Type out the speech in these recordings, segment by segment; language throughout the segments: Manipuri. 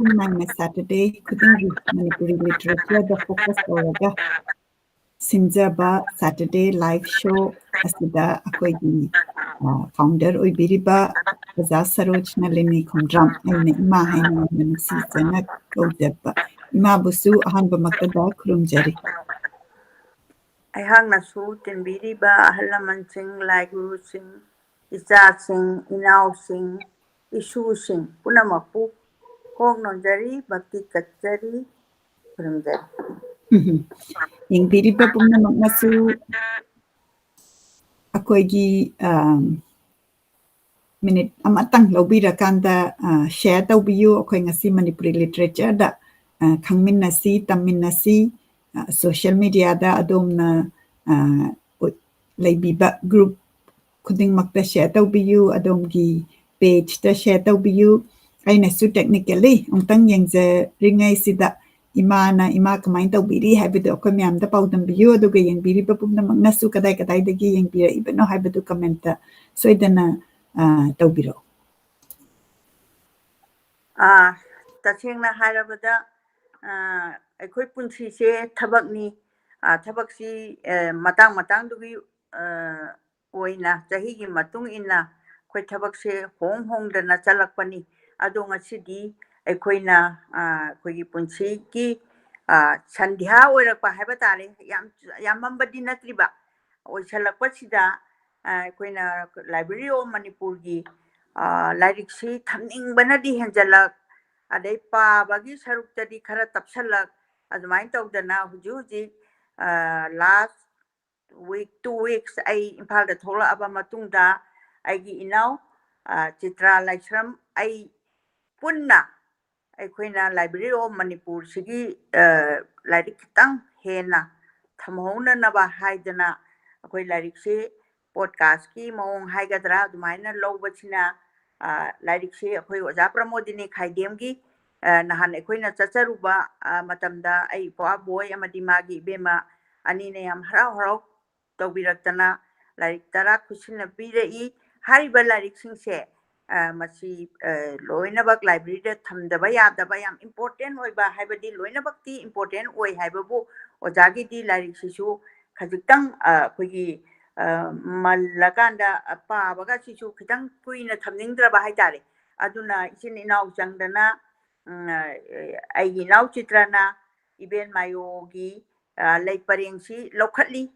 ꯃꯊꯪ Saturday ꯈꯨꯗꯤꯡꯒꯤ Manipuri literature da focus ꯇꯧꯔꯒ ꯁꯤꯟꯖꯕ Saturday live show ꯑꯁꯤꯗ ꯑꯩꯈꯣꯏꯒꯤ founder ꯑꯣꯏꯕꯤꯔꯤꯕ ꯑꯣꯖꯥ ꯁꯔꯣꯖꯅꯂꯤꯅꯤ ꯈꯣꯡꯗ꯭ꯔꯥꯝ ꯑꯩꯅ ꯏꯃꯥ ꯍꯥꯏꯅ ꯌꯥꯝꯅ ꯅꯨꯡꯁꯤꯖꯅ ꯀꯧꯖꯕ ꯏꯃꯥꯕꯨꯁꯨ ꯑꯍꯥꯟꯕꯃꯛꯇꯗ ꯈꯨꯔꯨꯝꯖꯔꯤ ꯑꯩꯍꯥꯛꯅꯁꯨ ꯇꯤꯟꯕꯤꯔꯤꯕ ꯑꯍꯜ ꯂꯃꯟꯁꯤꯡ ꯂꯥꯏꯒꯨꯔꯨꯁꯤꯡ ꯏꯆꯥꯁꯤꯡ ꯏꯅꯥꯎꯁꯤꯡ ꯏꯁꯨꯁꯤꯡ ꯄꯨꯝꯅꯃꯛꯄꯨ ꯍꯣꯡꯅꯣꯟꯖꯔꯤ ꯚꯛꯇꯤ ꯀꯠꯆꯔꯤ ꯈꯨꯔꯨꯝꯖꯔꯤ ꯌꯦꯡꯕꯤꯔꯤꯕ ꯄꯨꯝꯅꯃꯛꯅꯁꯨ ꯑꯩꯈꯣꯏꯒꯤ minute amatang lobbirakanda share tawbiyu akhoi ngasi Manipuri literature da khangminnasi tamminnasi social media da adomna leibiba group khudingmakta share tawbiyu adomgi page da share tawbiyu aina su technically ongtang yengje ringai sida ima kamai tawbiri haibadu akhoi myam da pawdambiyu aduga yengbiriba pumnamaknasu kadai kadai dagi yengbira ibano haibadu comment da soidana tawbiro tasengna hairabada akhoi punsi se thabakni thabaksi matang dugi oina chahi gi matung ina khoi thabak se hongdana chalakpani ado ngasidi aikhoina khoigi punsi ki sandhya oirakpa haiba tare yam mambadi natriba oisalakpa sida ꯑꯩꯈꯣꯏꯅ ꯂꯥꯏꯕ꯭ꯔꯦꯔꯤ ꯑꯣꯐ ꯃꯅꯤꯄꯨꯔꯒꯤ ꯂꯥꯏꯔꯤꯛꯁꯤ ꯊꯝꯅꯤꯡꯕꯅꯗꯤ ꯍꯦꯟꯖꯜꯂꯛ ꯑꯗꯩ ꯄꯥꯕꯒꯤ ꯁꯔꯨꯛꯇꯗꯤ ꯈꯔ ꯇꯞꯁꯜꯂꯛ ꯑꯗꯨꯃꯥꯏꯅ ꯇꯧꯗꯅ ꯍꯧꯖꯤꯛ ꯂꯥꯁ week 2 weeks ꯑꯩ ꯏꯝꯐꯥꯜꯗ ꯊꯣꯛꯂꯛꯑꯕ ꯃꯇꯨꯡꯗ ꯑꯩꯒꯤ ꯏꯅꯥꯎ ꯆꯤꯇ꯭ꯔꯥ ꯂꯥꯏꯁ꯭ꯔꯝ ꯑꯩ ꯄꯨꯟꯅ ꯑꯩꯈꯣꯏꯅ ꯂꯥꯏꯕ꯭ꯔꯦꯔꯤ ꯑꯣꯐ ꯃꯅꯤꯄꯨꯔꯁꯤꯒꯤ ꯂꯥꯏꯔꯤꯛ ꯈꯤꯇꯪ ꯍꯦꯟꯅ ꯊꯝꯍꯧꯅꯅꯕ ꯍꯥꯏꯗꯅ ꯑꯩꯈꯣꯏ ꯂꯥꯏꯔꯤꯛꯁꯤ ꯄꯣꯗꯀꯥꯁꯀꯤ ꯃꯑꯣꯡ ꯍꯥꯏꯒꯗ꯭ꯔꯥ ꯑꯗꯨꯃꯥꯏꯅ ꯂꯧꯕꯁꯤꯅ ꯂꯥꯏꯔꯤꯛꯁꯤ ꯑꯩꯈꯣꯏ ꯑꯣꯖꯥ ꯄ꯭ꯔꯃꯣꯗꯤꯅꯤ ꯈꯥꯏꯗꯦꯝꯒꯤ ꯅꯍꯥꯟ ꯑꯩꯈꯣꯏꯅ ꯆꯠꯆꯔꯨꯕ ꯃꯇꯝꯗ ꯑꯩ ꯄꯣꯑꯥꯕꯣꯏ ꯑꯃꯗꯤ ꯃꯥꯒꯤ ꯏꯕꯦꯝꯃ ꯑꯅꯤꯅ ꯌꯥꯝ ꯍꯔꯥꯎ ꯇꯧꯕꯤꯔꯛꯇꯅ ꯂꯥꯏꯔꯤꯛ 10 ꯈꯨꯠꯁꯤꯟꯅ ꯄꯤꯔꯛꯏ ꯍꯥꯏꯔꯤꯕ ꯂꯥꯏꯔꯤꯛꯁꯤꯡꯁꯦ ꯃꯁꯤ ꯂꯣꯏꯅꯃꯛ ꯂꯥꯏꯕ꯭ꯔꯦꯔꯤꯗ ꯊꯝꯗꯕ ꯌꯥꯗꯕ ꯌꯥꯝ ꯏꯝꯄꯣꯔꯇꯦꯟ ꯑꯣꯏꯕ ꯍꯥꯏꯕꯗꯤ ꯂꯣꯏꯅꯃꯛꯇꯤ ꯏꯝꯄꯣꯔꯇꯦꯟ ꯑꯣꯏ ꯍꯥꯏꯕꯕꯨ ꯑꯣꯖꯥꯒꯤꯗꯤ ꯂꯥꯏꯔꯤꯛꯁꯤꯁꯨ ꯈꯖꯤꯛꯇꯪ ꯑꯩꯈꯣꯏꯒꯤ ꯃꯜꯂꯀꯥꯟꯗ ꯄꯥꯕꯒꯁꯤꯁꯨ ꯈꯤꯇꯪ ꯀꯨꯏꯅ ꯊꯝꯅꯤꯡꯗ꯭ꯔꯕ ꯍꯥꯏꯇꯥꯔꯦ ꯑꯗꯨꯅ ꯏꯆꯤꯟ ꯏꯅꯥꯎ ꯆꯪꯗꯅ ꯑꯩꯒꯤ ꯏꯅꯥꯎ ꯆꯤꯇ꯭ꯔꯅ ꯏꯕꯦꯟ ꯃꯥꯌꯣꯒꯤ ꯂꯩ ꯄꯔꯦꯡꯁꯤ ꯂꯧꯈꯠꯂꯤ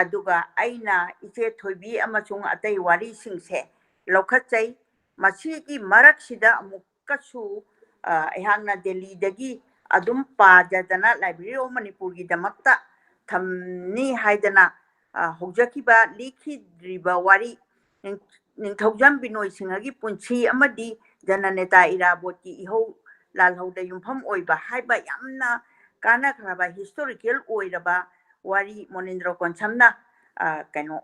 ꯑꯗꯨꯒ ꯑꯩꯅ ꯏꯆꯦ ꯊꯣꯏꯕꯤ ꯑꯃꯁꯨꯡ ꯑꯇꯩ ꯋꯥꯔꯤꯁꯤꯡꯁꯦ ꯂꯧꯈꯠꯆꯩ ꯃꯁꯤꯒꯤ ꯃꯔꯛꯁꯤꯗ ꯑꯃꯨꯛꯀꯁꯨ ꯑꯩꯍꯥꯛꯅ ꯗꯦꯜꯂꯤꯗꯒꯤ ꯑꯗꯨꯝ ꯄꯥꯖꯗꯅ ꯂꯥꯏꯕ꯭ꯔꯦꯔꯤ ꯑꯣꯐ ꯃꯅꯤꯄꯨꯔꯒꯤꯗꯃꯛꯇ ꯊꯝꯅꯤ ꯍꯥꯏꯗꯅ ꯍꯧꯖꯈꯤꯕ ꯂꯤꯈꯤꯗ꯭ꯔꯤꯕ ꯋꯥꯔꯤ ꯅꯤꯡꯊꯧꯖꯝ ꯕꯤꯅꯣꯏ ꯁꯤꯡꯍꯒꯤ ꯄꯨꯟꯁꯤ ꯑꯃꯗꯤ ꯖꯅꯅꯦꯇꯥ ꯏꯔꯥꯕꯣꯠꯀꯤ ꯏꯍꯧ ꯂꯥꯜꯍꯧꯗ ꯌꯨꯝꯐꯝ ꯑꯣꯏꯕ ꯍꯥꯏꯕ ꯌꯥꯝꯅ ꯀꯥꯟꯅꯈ꯭ꯔꯕ ꯍꯤꯁꯇꯣꯔꯤꯀꯦꯜ ꯑꯣꯏꯔꯕ ꯋꯥꯔꯤ ꯃꯣꯅꯤꯟꯗ꯭ꯔ ꯀꯣꯟꯁꯝꯅ ꯀꯩꯅꯣ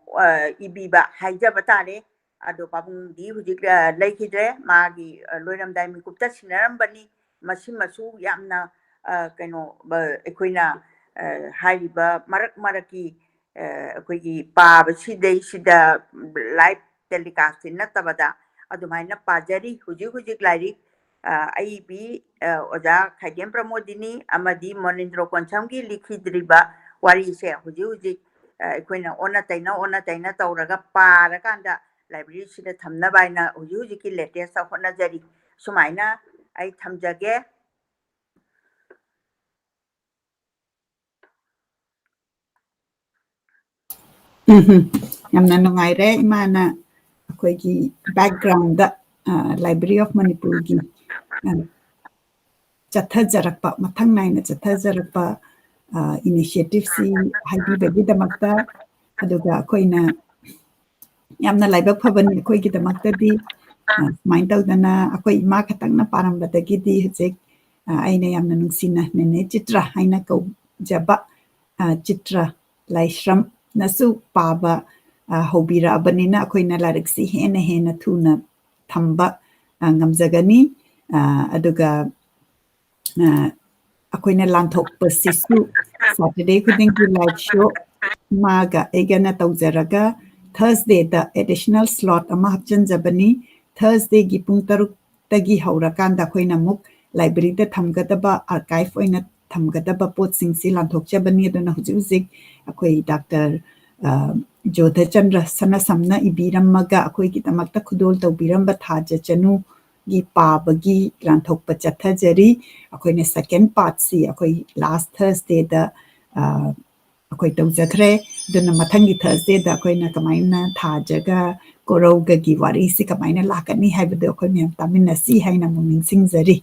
ꯏꯕꯤꯕ ꯍꯥꯏꯖꯕ ꯇꯥꯔꯦ ꯑꯗꯣ ꯄꯥꯕꯨꯡꯗꯤ ꯍꯧꯖꯤꯛ ꯂꯩꯈꯤꯗ꯭ꯔꯦ ꯃꯥꯒꯤ ꯂꯣꯏꯔꯝꯗꯥꯏ ꯃꯤꯀꯨꯞꯇ ꯁꯤꯟꯅꯔꯝꯕꯅꯤ ꯃꯁꯤꯃꯁꯨ ꯌꯥꯝꯅ ꯀꯩꯅꯣ ꯑꯩꯈꯣꯏꯅ ꯍꯥꯏꯔꯤꯕ ꯃꯔꯛꯀꯤ ꯑꯩꯈꯣꯏꯒꯤ ꯄꯥꯕꯁꯤꯗꯩꯁꯤꯗ ꯂꯥꯏꯚ ꯇꯦꯂꯤꯀꯥꯁꯇꯤ ꯅꯠꯇꯕꯗ ꯑꯗꯨꯃꯥꯏꯅ ꯄꯥꯖꯔꯤ ꯍꯧꯖꯤꯛ ꯂꯥꯏꯔꯤꯛ ꯑꯏꯕꯤ ꯑꯣꯖꯥ ꯈꯥꯏꯗꯦꯝ ꯄ꯭ꯔꯃꯣꯗꯤꯅꯤ ꯑꯃꯗꯤ ꯃꯣꯅꯤꯟꯗ꯭ꯔ ꯀꯣꯟꯁꯝꯒꯤ ꯂꯤꯈꯤꯗ꯭ꯔꯤꯕ ꯋꯥꯔꯤꯁꯦ ꯍꯧꯖꯤꯛ ꯑꯩꯈꯣꯏꯅ ꯑꯣꯟꯅ ꯇꯩꯅ ꯇꯧꯔꯒ ꯄꯥꯔꯀꯥꯟꯗ ꯂꯥꯏꯕ꯭ꯔꯦꯔꯤꯁꯤꯗ ꯊꯝꯅꯕ ꯍꯥꯏꯅ ꯍꯧꯖꯤꯛꯀꯤ ꯂꯦꯇꯦꯁꯇ ꯍꯣꯠꯅꯖꯔꯤ ꯁꯨꯃꯥꯏꯅ ꯑꯩ ꯊꯝꯖꯒꯦ yamna nungaire imana akoigi background da Library of Manipur gi chathajarakpa mathang naina chathajarakpa initiative si haibi bagi damakta aduga akoina yamna laibak phabani akoigi damakta di mind tawdana akoi ima khatangna parambadagi di hujek aina yamna nungsina nene chitra haina kau jaba chitra laishram nasu paba hobira abanina akoina lariksi hena thuna thamba ngamjagani aduga akoina lanthok pasisu Saturday khuding ki live show maga egana tawjaraga Thursday da additional slot ama hapchan jabani Thursday gi pung 6 tagi haurakanda akoina muk library da thamgadaba archive oina thamgadaba potsingsi lanthokchabani aduna hujik akoi Dr. Jodha Chandra sana samna ibirammaga akoi ki tamakta khudol tawbiramba thaja chanu gi pabagi lanthokpa chathajari akoi ne second part si akoi last Thursday da akoi tawjakhre duna mathangi Thursday da akoi na kamaina thajaga korauga gi wari si kamaina lakani haibadu akoi myam tamina si haina muning singjari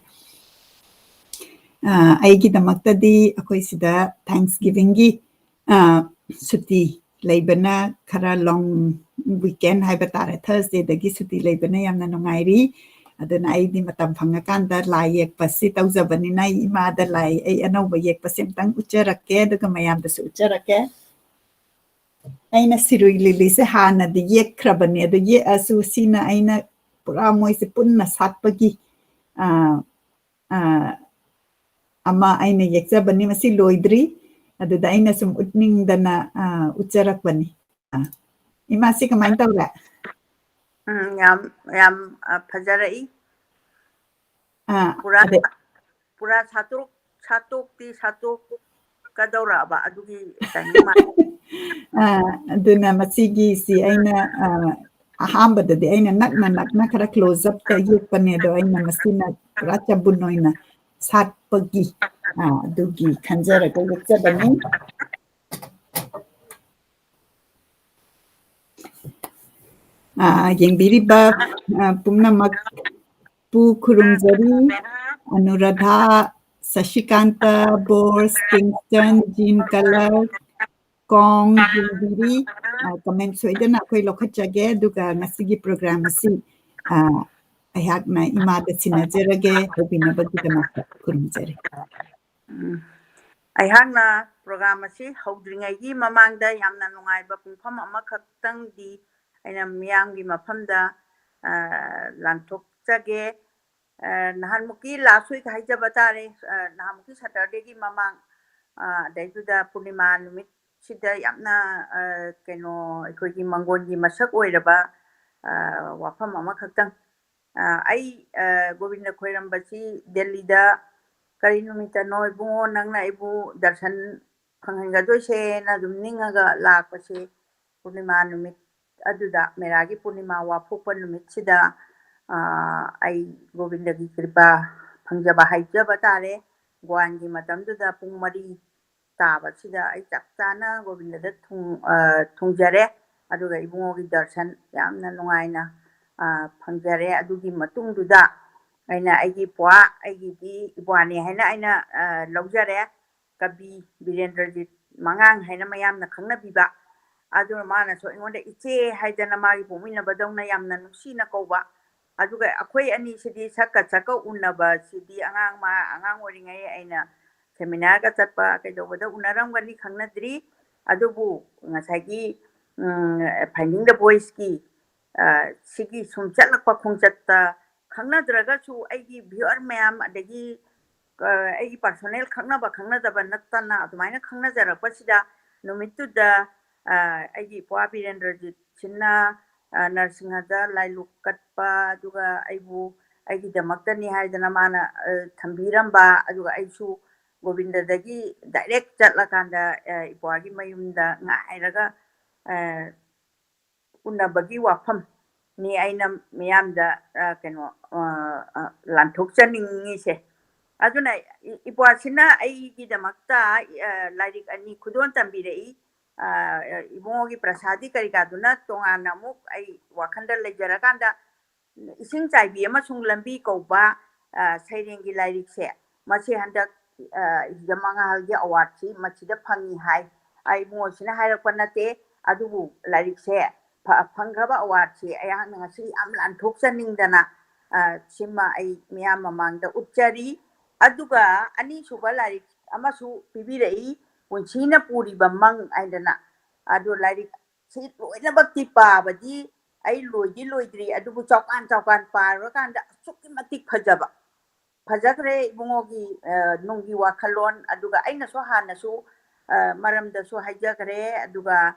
aigi damakta di akoi sida Thanksgiving gi suti leibana khara long weekend haiba tare Thursday dagi suti leibana yamna nungairi aduna ai di matam phangakanda lai yekpa si tawjabani na ima da lai ai anauba yekpa semtang ucharakke aduga mayam da su ucharakke aina sirui lili se hana di yekkrabani adu ye asu sina aina pura moi se punna satpagi ama aina yekjabani masi loidri aduda aina sum utning dana ucharakbani ima si kamain tawra yam fajarai pura satuk kadawra ba adugi timing aduna masigi si aina ahambadadi aina nakna khara close up ta yekpane do aina masina pura chabunoina satpagi adugi khanjara ko yekjabani yengbiriba pumnamak pu khurumjari Anuradha Sashikanta Bose Kingston Jean Color Kong Yengbiri comment soidana akoi lokhachage duga ngasigi program asi ayakna imada sinajrage hobinabagi damakta khurumjari ayakna program asi hawdringai mamangda yamna nungaiba pungpham amakhaktang di aina miyamgi mafamda lanthokjage nahanmuki last week haijaba tare nahanmuki Saturday gi mamang daiguda Purnima numit sida yamna keno aikogi mangongi masak oiraba wafam amakhaktang ai Govinda khoirambasi Delhi da kari numita no ibungo nangna ibu darshan phanghangadoise na dum ningaga lakpase Purnima numit aduda meragi Purnima wafokpa numit sida ai Govinda gi kripa phangjaba haijaba tare gwangi matamduda pung 3 taba sida ai chakchana Govinda da thungjare aduga ibungo gi darshan yamna nungaina phangjare adugi matungduda aina aigi pwa aigi di ibwani haina aina laujare Kabi Birendrajit Mangang haina mayamna khangnabiba adu mana so ingonda iche haidana magi pomina badawna yamna nusina kauba aduga akhoi ani sidi sakka unaba sidi angang oringai aina seminar ga chatpa kaidobada unaramgani khangnadri adubu ngasagi finding the voice ki sigi sumchalakpa khongchatta khangnadraga chu aigi viewer mayam adagi aigi personnel khangnadaba nattana adumaina khangnajarappa sida numittuda aigi Pwa Birendrajit Chinna Narsingada Lailuk Katpa aduga aibu aigi damaktani haidana mana thambiramba aduga aisu Govinda dagi direct chatlakanda ipwagi mayumda ngairaga unabagi wafam ni aina miyamda keno lanthokchaningi se aduna ipwasina aigi damakta lairik ani khudon tambirei ibongogi prasadi karikaduna tongana muk ai wakhanda lejarakanda ising chaibi amasung lambi kauba sairengi lairik se masi handak jamanga halgi award si machida phangi hai ai mosina hairakpa nate adubu lairik se phangraba award si ayang ngasi am lanthokchaningdana sima ai miyam mamangda uchari aduga ani suba lairik amasu pibirei punsina puriba mang aidana adu lairik si loinabakti pabadi ai loidri adubu chaukan parokanda sukki matik phajaba phajagre ibungogi nungi wakhalon aduga aina so hanasu maramda so haijagre aduga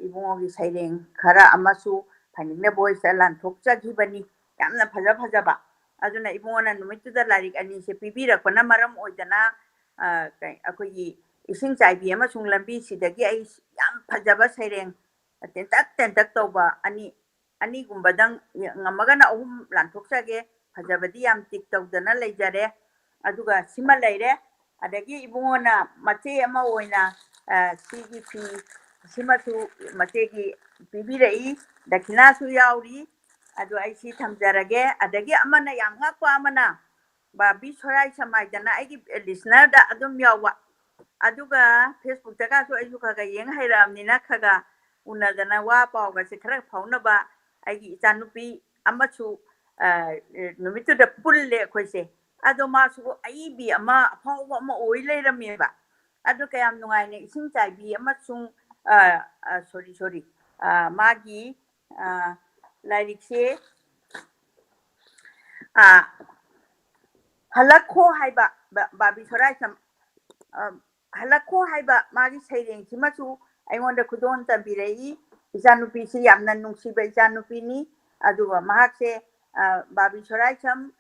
ibungogi saireng khara amasu phaningna voice lanthokchagibani yamna phajaba aduna ibona numittuda larik ani se pibirakpana maram oidana akoigi ising chaibi ama sung lambi sidagi ai yam phajaba saireng tentak tauba ani gumbadang ngamagana ahum lanthokchage phajabadi yam tik tawdana leijare aduga sima leire adagi ibungona mache ama oina sigi fi sima su mache gi pibirei dakina su yauri adu ai si thamjarage adagi amana yam ngakwa amana babi sorai samaidana ai listener da adum yawa aduga Facebook daga so ai kaga yeng hairamnina kaga unadana wa pawga se khara faunaba ai chanupi amachu numitu da pulle khoise ado masu ai bi ama fawa ama oi leirameba ado kayam nungai ne ising chai bi amachung sorry magi lairikse halakho haiba babi sorai sam halakho haiba magi saireng simachu aingonda khudon tambirei ichanupi si yamna nungsiba ichanupi ni aduga mahakse babi sorai sam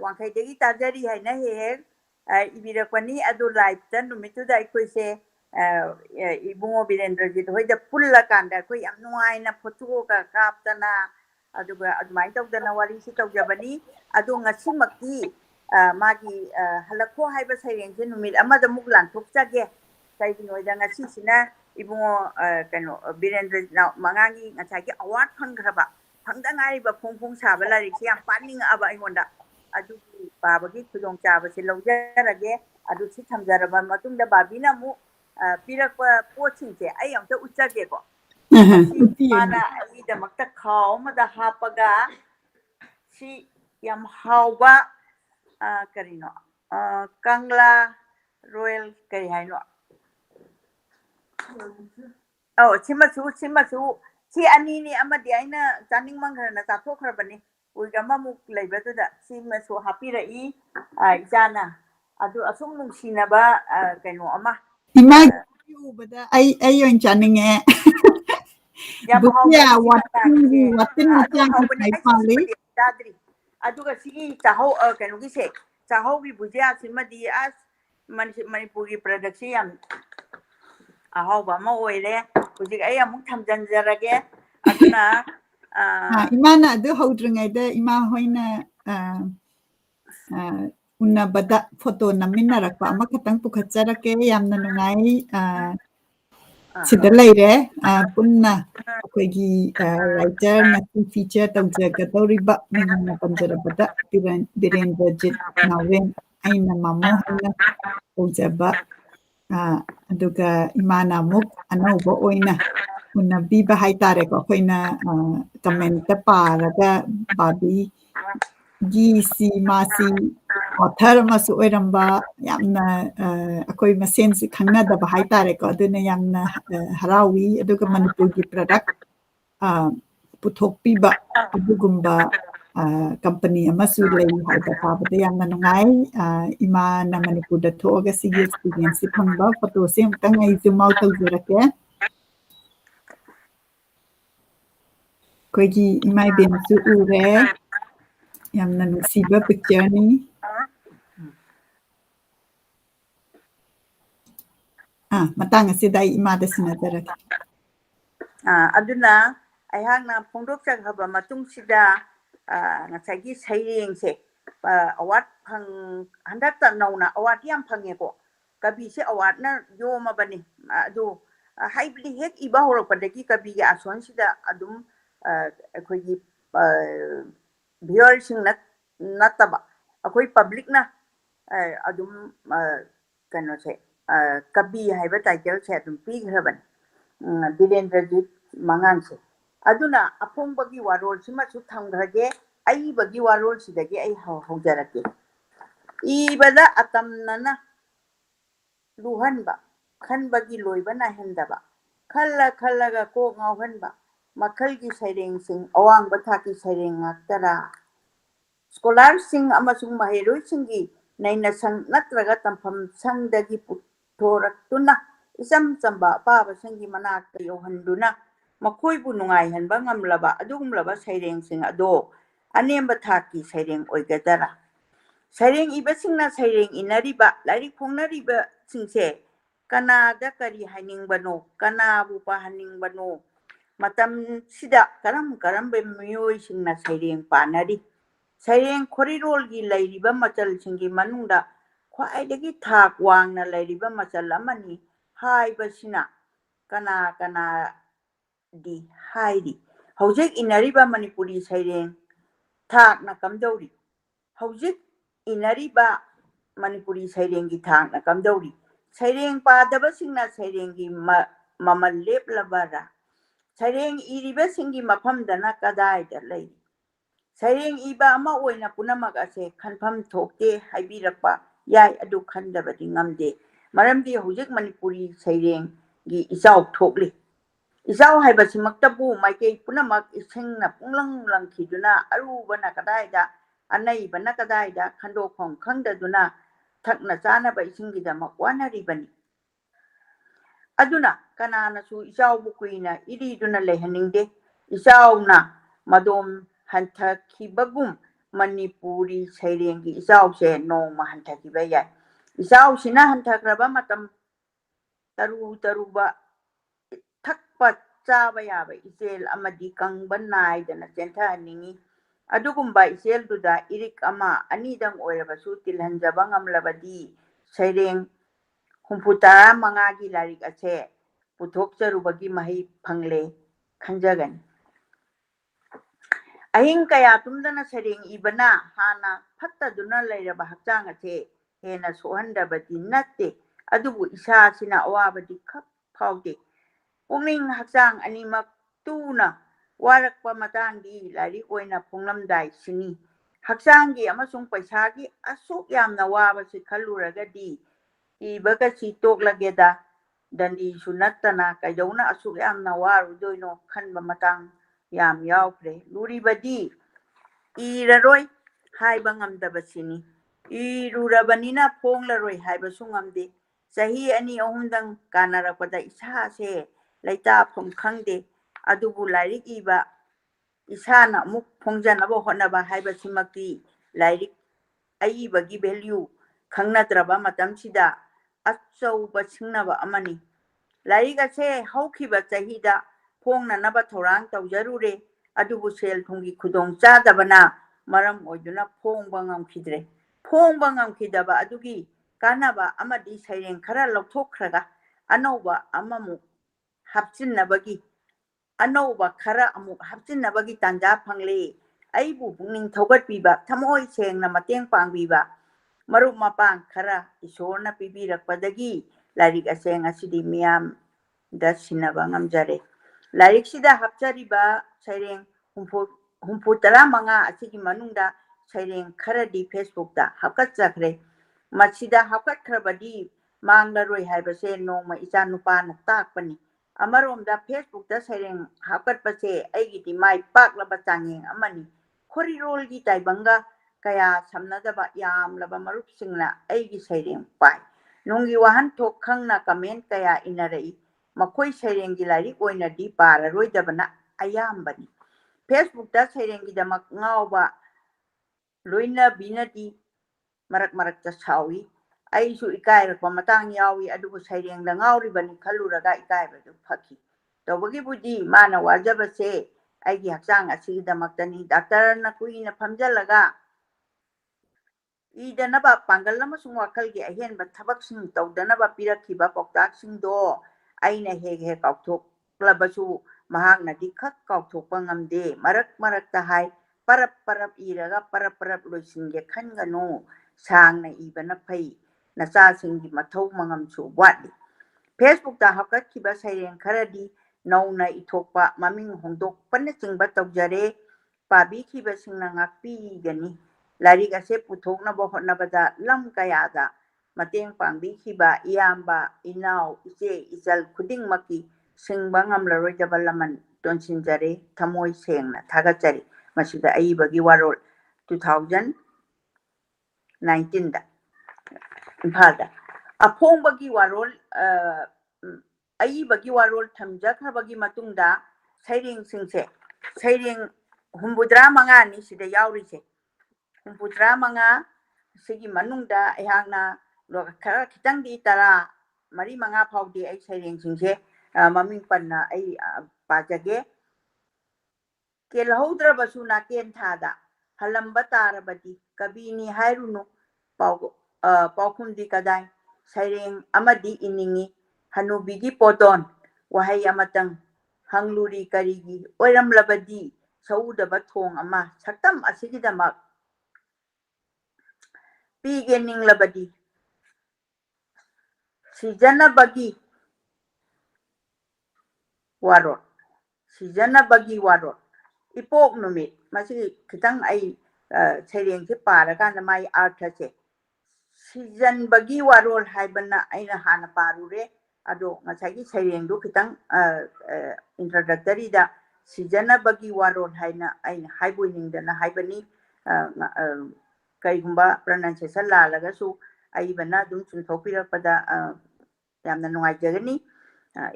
wangkai degi tajari haina he ibirakpani adu live tan numitu da ikoise ibungo Birendrajit hoida pulla kanda koi yam nuaina photo ka kaptana aduga admai tawdana wari si tawjabani adu ngasimakti magi halakho haiba saireng se numit amada muk lanthokchage kaiginoida ngasi sina ibungo kano Birendrajit mangangi ngasagi award phanggraba phangda ngaiba phongphong saba larik si yam paning aba ingonda adu babagi khudong chaba se lawjarage adu si thamjaraba matungda babina mu pirakpa poching se ai amta uchage ko mana ai da makta khaw ma da hapaga si yam hauba karino kangla royal kai haino simasu si ani ni amadi aina chaning mangrana chathokhrabani uigama muk leibatuda simasu hapirai ijana adu asum nungsinaba kaino ama ima ubada ai yon chaninge bukia watin machang kai pali dadri aduga sigi chahau kaino gi se chahau bi bujia simadi as manipuri product yam ahauba ma oire hujik ai amuk thamjanjarage aduna imana adu hodringai da ima hoina unabada photo naminarakpa ama khatang pukhatjarake yamna nungai sida leire punna akoigi writer ngati feature tawjagadoriba mingna panjarabada Birendrajit Nawen aina mamo haina tawjaba aduga imana muk anauba oina unabiba haitare ko koina comment ta paraga babi gi si masi author masu oiramba yamna akoi masen si khangna da haitare ko aduna yamna harawi aduga manipur gi product puthokpiba adugumba company amasu lei haida tabada yamna nungai ima na manipur da thoga sigi experience phangba photo se mtang ai zoom out tawjarake koigi imai ben su ure yamna nusiba picture ni matang asida imada sinajarake aduna aihangna phongdokchak haba matung sida ngasagi saireng se award phang handakta nauna award yam phange ko kabi se award na yoma bani adu haibli hek iba horopadagi kabi ya ason sida adum akoigi viewer sing nataba akoi public na adum kano se kabi haiba title se adum pigraban Birendrajit mangan se aduna apongbagi warol sima su thamgrage ai bagi warol sidagi ai haujarake ibada atamnana luhanba khanbagi loibana hendaba khalla ko ngauhanba makhalgi saireng sing awang bathaki saireng ngaktara scholar sing amasung mahiroi singi naina sang natraga tampham sangdagi puthoraktuna isam chamba paba sangi manakta yohanduna makhoi bu nungai hanba ngamlaba adugumlaba saireng sing ado ꯑꯅꯦꯝꯕ ꯊꯥꯛꯀꯤ ꯁꯩꯔꯦꯡ ꯑꯣꯏꯒꯗꯔꯥ? ꯁꯩꯔꯦꯡ ꯏꯕꯁꯤꯡꯅ ꯁꯩꯔꯦꯡ ꯏꯅꯔꯤꯕ ꯂꯥꯏꯔꯤꯛ ꯐꯣꯡꯅꯔꯤꯕꯁꯤꯡꯁꯦ ꯀꯅꯥꯗ ꯀꯔꯤ ꯍꯥꯏꯅꯤꯡꯕꯅꯣ, ꯀꯅꯥꯕꯨ ꯄꯥꯍꯟꯅꯤꯡꯕꯅꯣ, ꯃꯇꯝꯁꯤꯗ ꯀꯔꯝ ꯀꯔꯝꯕ ꯃꯤꯑꯣꯏꯁꯤꯡꯅ ꯁꯩꯔꯦꯡ ꯄꯥꯅꯔꯤ? ꯁꯩꯔꯦꯡ ꯈꯣꯔꯤꯔꯣꯜꯒꯤ ꯂꯩꯔꯤꯕ ꯃꯆꯜꯁꯤꯡꯒꯤ ꯃꯅꯨꯡꯗ ꯈ꯭ꯋꯥꯏꯗꯒꯤ ꯊꯥꯛ ꯋꯥꯡꯅ ꯂꯩꯔꯤꯕ ꯃꯆꯜ ꯑꯃꯅꯤ ꯍꯥꯏꯕꯁꯤꯅ ꯀꯅꯥ ꯀꯅꯥꯗꯤ ꯍꯥꯏꯔꯤ? ꯍꯧꯖꯤꯛ 이ꯅꯔꯤꯕ ꯃꯅꯤꯄꯨꯔꯤ ꯁꯩꯔꯦꯡ ꯊꯥꯛꯅ ꯀꯝꯗꯧꯔꯤ? ꯍꯧꯖꯤꯛ 이ꯅꯔꯤꯕ ꯃꯅꯤꯄꯨꯔꯤ ꯁꯩꯔꯦꯡꯒꯤ ꯊꯥꯛꯅ ꯀꯝꯗꯧꯔꯤ? ꯁꯩꯔꯦꯡ ꯄꯥꯗꯕꯁꯤꯡꯅ ꯁꯩꯔꯦꯡꯒꯤ ꯃꯃꯜ ꯂꯦꯞꯂꯕꯔꯥ? ꯁꯩꯔꯦꯡ ꯏꯔꯤꯕꯁꯤꯡꯒꯤ ꯃꯐꯝꯗꯅ ꯀꯗꯥꯏꯗ ꯂꯩ? ꯁꯩꯔꯦꯡ ꯏꯕ ꯑꯃ ꯑꯣꯏꯅ ꯄꯨꯝꯅꯃꯛ ꯑꯁꯦ ꯈꯟꯐꯝ ꯊꯣꯛꯇꯦ ꯍꯥꯏꯕꯤꯔꯛꯄ ꯌꯥꯏ, ꯑꯗꯨ ꯈꯟꯗꯕꯗꯤ ꯉꯝꯗꯦ꯫ ꯃꯔꯝꯗꯤ ꯍꯧꯖꯤꯛ ꯃꯅꯤꯄꯨꯔꯤ ꯁꯩꯔꯦꯡꯒꯤ ꯏꯆꯥꯎ ꯊꯣꯛꯂꯤ꯫ ꯏꯆꯥꯎ ꯍꯥꯏꯕꯁꯤꯃꯛꯇꯕꯨ ꯃꯥꯏꯀꯩ ꯄꯨꯝꯅꯃꯛ ꯏꯁꯤꯡꯅ ꯄꯨꯡꯂꯪ ꯂꯪꯈꯤꯗꯨꯅ ꯑꯔꯨꯕꯅ ꯀꯗꯥꯏꯗ, ꯑꯅꯩꯕꯅ ꯀꯗꯥꯏꯗ ꯈꯟꯗꯣꯛꯐꯝ ꯈꯪꯗꯗꯨꯅ ꯊꯛꯅ ꯆꯥꯅꯕ ꯏꯁꯤꯡꯒꯤꯗꯃꯛ ꯋꯥꯅꯔꯤꯕꯅꯤ꯫ ꯑꯗꯨꯅ ꯀꯅꯥꯅꯁꯨ ꯏꯆꯥꯎꯕꯨ ꯀꯨꯏꯅ ꯏꯔꯤꯗꯨꯅ ꯂꯩꯍꯟꯅꯤꯡꯗꯦ꯫ ꯏꯆꯥꯎꯅ ꯃꯗꯣꯝ ꯍꯟꯊꯈꯤꯕꯒꯨꯝ ꯃꯅꯤꯄꯨꯔꯤ ꯁꯩꯔꯦꯡꯒꯤ ꯏꯆꯥꯎꯁꯦ ꯅꯣꯡꯃ ꯍꯟꯊꯈꯤꯕ ꯌꯥꯏ꯫ ꯏꯆꯥꯎꯁꯤꯅ ꯍꯟꯊꯈ꯭ꯔꯕ ꯃꯇꯝ ꯇꯔꯨ ꯇꯔꯨꯕ ꯊꯛꯄ ꯆꯥꯕ ꯌꯥꯕ ꯏꯆꯦꯜ ꯑꯃꯗꯤ ꯀꯪꯕ ꯅꯥꯏꯗꯅ ꯆꯦꯟꯊꯍꯟꯅꯤꯡꯉꯤ꯫ ꯑꯗꯨꯒꯨꯝꯕ ꯏꯆꯦꯜꯗꯨꯗ ꯏꯔꯤꯛ ꯑꯃ ꯑꯅꯤꯗꯪ ꯑꯣꯏꯔꯕꯁꯨ ꯇꯤꯜꯍꯟꯖꯕ ꯉꯝꯂꯕꯗꯤ ꯁꯩꯔꯦꯡ 75ꯒꯤ ꯂꯥꯏꯔꯤꯛ ꯑꯁꯦ ꯄꯨꯊꯣꯛꯆꯔꯨꯕꯒꯤ ꯃꯍꯩ ꯐꯪꯂꯦ ꯈꯟꯖꯒꯅꯤ꯫ ꯑꯍꯤꯡ ꯀꯌꯥ ꯇꯨꯝꯗꯅ ꯁꯩꯔꯦꯡ ꯏꯕꯅ ꯍꯥꯟꯅ ꯐꯠꯇꯗꯨꯅ ꯂꯩꯔꯕ ꯍꯛꯆꯥꯡ ꯑꯁꯦ ꯍꯦꯟꯅ ꯁꯣꯛꯍꯟꯗꯕꯗꯤ ꯅꯠꯇꯦ, ꯑꯗꯨꯕꯨ ꯏꯁꯥꯁꯤꯅ ꯑꯋꯥꯕꯗꯤ ꯈꯛ ꯐꯥꯎꯗꯦ꯫ ꯄꯨꯛꯅꯤꯡ ꯍꯛꯆꯥꯡ ꯑꯅꯤꯃꯛ ꯇꯨꯅ ꯋꯥꯔꯛꯄ ꯃꯇꯥꯡꯗꯤ ꯂꯥꯏꯔꯤꯛ ꯑꯣꯏꯅ ꯐꯣꯡꯂꯝꯗꯥꯏ ꯁꯤꯅꯤ꯫ ꯍꯛꯆꯥꯡꯒꯤ ꯑꯃꯁꯨꯡ ꯄꯩꯁꯥꯒꯤ ꯑꯁꯨꯛ ꯌꯥꯝꯅ ꯋꯥꯕꯁꯤ ꯈꯜꯂꯨꯔꯒꯗꯤ ꯏꯕꯒꯁꯤ ꯇꯣꯛꯂꯒꯦꯗ, ꯗꯟꯗꯤꯁꯨ ꯅꯠꯇꯅ ꯀꯩꯗꯧꯅ ꯑꯁꯨꯛ ꯌꯥꯝꯅ ꯋꯥꯔꯨꯗꯣꯏꯅꯣ ꯈꯟꯕ ꯃꯇꯥꯡ ꯌꯥꯝ ꯌꯥꯎꯈ꯭ꯔꯦ꯫ ꯂꯨꯔꯤꯕꯗꯤ ꯏꯔꯔꯣꯏ ꯍꯥꯏꯕ ꯉꯝꯗꯕꯁꯤꯅꯤ꯫ ꯏꯔꯨꯔꯕꯅꯤꯅ ꯐꯣꯡꯂꯔꯣꯏ ꯍꯥꯏꯕꯁꯨ ꯉꯝꯗꯦ꯫ ꯆꯍꯤ 2-3ꯗꯪ ꯀꯥꯟꯅꯔꯛꯄꯗ ꯏꯁꯥꯁꯦ ꯂꯩꯇꯥꯐꯝ ꯈꯪꯗꯦ꯫ ꯑꯗꯨꯕꯨ ꯂꯥꯏꯔꯤꯛ ꯏꯕ, ꯏꯁꯥꯅ ꯑꯃꯨꯛ ꯐꯣꯡꯖꯅꯕ ꯍꯣꯠꯅꯕ ꯍꯥꯏꯕꯁꯤꯃꯛꯇꯤ ꯂꯥꯏꯔꯤꯛ ꯑꯏꯕꯒꯤ ꯚꯦꯜꯌꯨ ꯈꯪꯅꯗ꯭ꯔꯕ ꯃꯇꯝꯁꯤꯗ ꯑꯆꯧꯕ ꯁꯤꯡꯅꯕ ꯑꯃꯅꯤ꯫ ꯂꯥꯏꯔꯤꯛ ꯑꯁꯦ ꯍꯧꯈꯤꯕ ꯆꯍꯤꯗ ꯐꯣꯡꯅꯅꯕ ꯊꯧꯔꯥꯡ ꯇꯧꯖꯔꯨꯔꯦ, ꯑꯗꯨꯕꯨ ꯁꯦꯜ ꯊꯨꯝꯒꯤ ꯈꯨꯗꯣꯡꯆꯥꯗꯕꯅ ꯃꯔꯝ ꯑꯣꯏꯗꯨꯅ ꯐꯣꯡꯕ ꯉꯝꯈꯤꯗ꯭ꯔꯦ꯫ ꯐꯣꯡꯕ ꯉꯝꯈꯤꯗꯕ ꯑꯗꯨꯒꯤ ꯀꯥꯟꯅꯕ ꯑꯃꯗꯤ ꯁꯩꯔꯦꯡ ꯈꯔ ꯂꯧꯊꯣꯛꯈ꯭ꯔꯒ ꯑꯅꯧꯕ ꯑꯃꯃꯨꯛ ꯍꯥꯞꯆꯤꯟꯅꯕꯒꯤ ꯇꯥꯟꯖꯥ ꯐꯪꯂꯦ꯫ ꯑꯩꯕꯨ ꯄꯨꯛꯅꯤꯡ ꯊꯧꯒꯠꯄꯤꯕ, ꯊꯃꯣꯏ ꯁꯦꯡꯅ ꯃꯇꯦꯡ ꯄꯥꯡꯕꯤꯕ ꯃꯔꯨꯞ ꯃꯄꯥꯡ ꯈꯔ ꯏꯁꯣꯔꯅ ꯄꯤꯕꯤꯔꯛꯄꯗꯒꯤ ꯂꯥꯏꯔꯤꯛ ꯑꯁꯦ ꯉꯁꯤꯗꯤ ꯃꯤꯌꯥꯝꯗ ꯁꯤꯟꯅꯕ ꯉꯝꯖꯔꯦ꯫ ꯂꯥꯏꯔꯤꯛꯁꯤꯗ ꯍꯥꯞꯆꯔꯤꯕ ꯁꯩꯔꯦꯡ 75 ꯑꯁꯤꯒꯤ ꯃꯅꯨꯡꯗ ꯁꯩꯔꯦꯡ ꯈꯔꯗꯤ ꯐꯦꯁꯕꯨꯛꯇ ꯍꯥꯞꯀꯠꯆꯈ꯭ꯔꯦ꯫ ꯃꯁꯤꯗ ꯍꯥꯞꯀꯠꯈ꯭ꯔꯕꯗꯤ ꯃꯥꯡꯂꯔꯣꯏ ꯍꯥꯏꯕꯁꯦ ꯅꯣꯡꯃ ꯏꯆꯥ ꯅꯨꯄꯥꯅ ꯇꯥꯛꯄꯅꯤ꯫ ꯑꯃꯔꯣꯝꯗ ꯐꯦꯁꯕꯨꯛꯇ ꯁꯩꯔꯦꯡ ꯍꯥꯞꯀꯠꯄꯁꯦ ꯑꯩꯒꯤꯗꯤ ꯃꯥꯏ ꯄꯥꯛꯂꯕ ꯆꯥꯡꯌꯦꯡ ꯑꯃꯅꯤ꯫ ꯈꯣꯔꯤꯔꯣꯜꯒꯤ ꯇꯥꯏꯕꯪꯒ ꯀꯌꯥ ꯁꯝꯅꯗꯕ ꯌꯥꯝꯂꯕ ꯃꯔꯨꯞꯁꯤꯡꯅ ꯑꯩꯒꯤ ꯁꯩꯔꯦꯡ ꯄꯥꯏ꯫ ꯅꯨꯡꯒꯤ ꯋꯥꯍꯟꯊꯣꯛ ꯈꯪꯅ ꯀꯃꯦꯟ ꯀꯌꯥ ꯏꯅꯔꯛꯏ꯫ ꯃꯈꯣꯏ ꯁꯩꯔꯦꯡꯒꯤ ꯂꯥꯏꯔꯤꯛ ꯑꯣꯏꯅꯗꯤ ꯄꯥꯔꯔꯣꯏꯗꯕꯅ ꯑꯌꯥꯝꯕꯅꯤ꯫ ꯐꯦꯁꯕꯨꯛꯇ ꯁꯩꯔꯦꯡꯒꯤꯗꯃꯛ ꯉꯥꯎꯕ ꯂꯣꯏꯅꯕꯤꯅꯗꯤ ꯃꯔꯛ ꯃꯔꯛꯇ ꯁꯥꯎꯏ꯫ ꯑꯩꯁꯨ ꯏꯀꯥꯏꯔꯛꯄ ꯃꯇꯥꯡ ꯌꯥꯎꯏ, ꯑꯗꯨꯕꯨ ꯁꯩꯔꯦꯡꯗ ꯉꯥꯎꯔꯤꯕꯅꯤ ꯈꯜꯂꯨꯔꯒ ꯏꯀꯥꯏꯕꯗꯨ ꯐꯈꯤ꯫ ꯇꯧꯕꯒꯤꯕꯨꯗꯤ ꯃꯥꯅ ꯋꯥꯖꯕꯁꯦ ꯑꯩꯒꯤ ꯍꯛꯆꯥꯡ ꯑꯁꯤꯒꯤꯗꯃꯛꯇꯅꯤ꯫ ꯗꯥꯛꯇꯔꯅ ꯀꯨꯏꯅ ꯐꯝꯖꯜꯂꯒ ꯏꯗꯅꯕ ꯄꯥꯡꯒꯜ ꯑꯃꯁꯨꯡ ꯋꯥꯈꯜꯒꯤ ꯑꯍꯦꯟꯕ ꯊꯕꯛꯁꯤꯡ ꯇꯧꯗꯅꯕ ꯄꯤꯔꯛꯈꯤꯕ ꯄꯥꯎꯇꯥꯛꯁꯤꯡꯗꯣ ꯑꯩꯅ ꯍꯦꯛ ꯍꯦꯛ ꯀꯥꯎꯊꯣꯛꯂꯕꯁꯨ ꯃꯍꯥꯛꯅꯗꯤ ꯈꯛ ꯀꯥꯎꯊꯣꯛꯄ ꯉꯝꯗꯦ꯫ ꯃꯔꯛ ꯃꯔꯛꯇ ꯍꯥꯏ, ꯄꯔꯞ ꯄꯔꯞ ꯏꯔꯒ ꯄꯔꯞ ꯄꯔꯞ ꯂꯣꯏꯁꯤꯟꯒꯦ ꯈꯟꯒꯅꯨ, ꯁꯥꯡꯅ ꯏꯕꯅ ꯐꯩ, ꯅꯆꯥꯁꯤꯡꯒꯤ ꯃꯊꯧ ꯃꯉꯝꯁꯨ ꯋꯥꯠꯂꯤ꯫ ꯐꯦꯁꯕꯨꯛꯇ ꯍꯥꯞꯀꯠꯈꯤꯕ ꯁꯩꯔꯦꯡ ꯈꯔꯗꯤ ꯅꯧꯅ ꯏꯊꯣꯛꯄ, ꯃꯃꯤꯡ ꯍꯣꯡꯗꯣꯛꯄꯅꯆꯤꯡꯕ ꯇꯧꯖꯔꯦ꯫ ꯄꯥꯕꯤꯈꯤꯕꯁꯤꯡꯅ ꯉꯥꯛꯄꯤꯒꯅꯤ꯫ ꯂꯥꯏꯔꯤꯛ ꯑꯁꯦ ꯄꯨꯊꯣꯛꯅꯕ ꯍꯣꯠꯅꯕꯗ ꯂꯝ ꯀꯌꯥꯗ ꯃꯇꯦꯡ ꯄꯥꯡꯕꯤꯈꯤꯕ ꯏꯌꯥꯝꯕ, ꯏꯅꯥꯎ, ꯏꯆꯦ ꯏꯆꯜ ꯈꯨꯗꯤꯡꯃꯛꯀꯤ ꯁꯤꯡꯕ ꯉꯝꯂꯔꯣꯏꯗꯕ ꯂꯃꯟ ꯇꯣꯟꯁꯤꯟꯖꯔꯦ, ꯊꯃꯣꯏ ꯁꯦꯡꯅ ꯊꯥꯒꯠꯆꯔꯤ꯫ ꯃꯁꯤꯗ ꯑꯏꯕꯒꯤ ꯋꯥꯔꯣꯜ 2019ꯗ ꯏꯝꯐꯥꯜꯗ ꯑꯏꯕꯒꯤ ꯋꯥꯔꯣꯜ ꯊꯝꯖꯈ꯭ꯔꯕꯒꯤ ꯃꯇꯨꯡꯗ ꯁꯩꯔꯦꯡ humbuद्रा मंगानी सिदे यावरिसे humbuद्रा मंगा सिगी मनुंगदा एहांगना खरा खितंगदी तरा मरी मंगा फाउदी आई सैरेंग सिंगसे ममिंग पन्ना आई पाजगे केलहौद्रबसु नाकेन थादा हलंबा तारबदी कबीनी हायरुनु पाउखुमदी कदाई सैरेंग अमदी इनिंगी हनुबिगी पोटोन वहाई अमतंग हंगलूरी करीगी ओइरमलबदी सौदबा थोंग अमा सक्तम असिगिदमक पीगे निंगलबदी सिजनबगी वारोट सिजनबगी वारोट इपोक नुमित मसी खितंग आई सैरेंग से पारकान माई अर्थसे सिजनबगी वारोल हाइबना आइना हाना पारुरे अदो ngसागी सैरेंग दु खितंग इंट्रोडक्टरी दा सिजनबगी वारोल हाइना आइना हाइबोइनिंगदना हाइबनी कईगुंबा प्रोनाउंसिएशन लालगसु आइबना दुम चुनथोपिरपदा यामना नुंगाइजगनी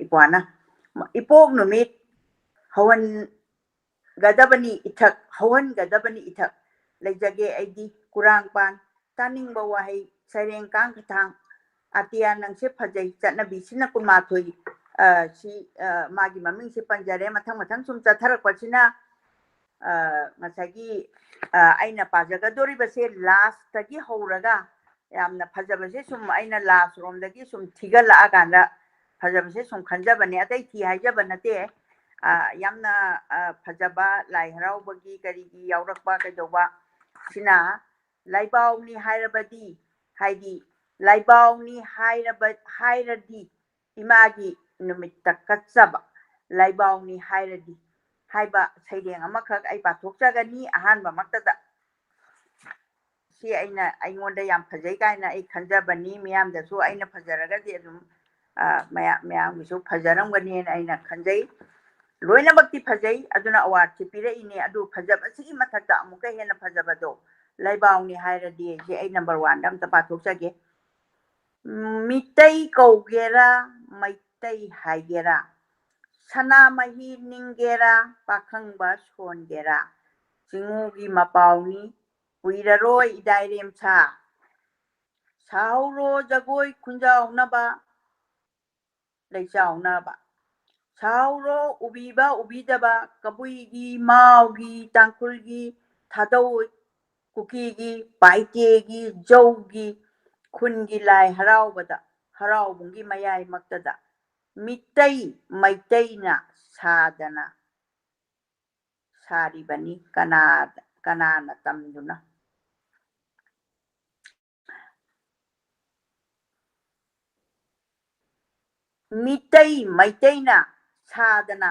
इपोना इपोक नुमित हवन गदबनी इथक हवन गदबनी इथक लेजगे आइदी कुरांगपान तानिंगबा वाहै सैरेंग कांग खथांग अतिया नंगसे फजै चटनबी सिना कुमाथोई सी मागी ममिंग से पंजरे मथंग मथंग सुम चथरकपसिना ngसागी आइना पाजगदोरिबसे लास्ट तगी हौरगा यामना फजबसे सुम आइना लास्ट रोमदगी सुम थिगला आगांदा फजबसे सुम खंजबने अतै थी हाइजब नते यामना फजबा लाई हराउबगी करीगी यावरकबा कैदौबा सिना लाइबाउनी हाइरबदी हाइदी लाइबाउनी हाइरदी इमागी नुमित्ता कच्चबा लाइबाउनी हाइरदी हाइबा सैरेंग अमखक आई पाथोकजगनी अहानबा मक्तदा सी आइना आइंगोंदा याम फजै काइना आई खंजबनी मियामदसु आइना फजरगदि अदुम मयामगिसु फजरमगनी आइना खंजै लोइनमक्ति फजै अदुना अवार्ड से पिरइने अदु फजबसिगी मथक्ता अमुका हेना फजबदो लाइबाउनी हाइरदी जे आई नंबर 1 दम पाथोकजगे मितै कौगेरा मैतै हाइगेरा सनामही निंगेरा पाखंबा सोनगेरा चिंगुगी मपाउनी कुइररोय इदाइरेमसा साउरो जगोय खुंजाउनबा लेचाउनबा साउरो उबीबा उबीदबा कबुईगी माउगी तांकुलगी थादौई कुकीगी पाइतेगी जौगी खुनगी लाई हराउबदा हराउबुंगी मयाई मक्तदा मितै मैतैना सादना सारिबनी कनाना तमदुना मितै मैतैना सादना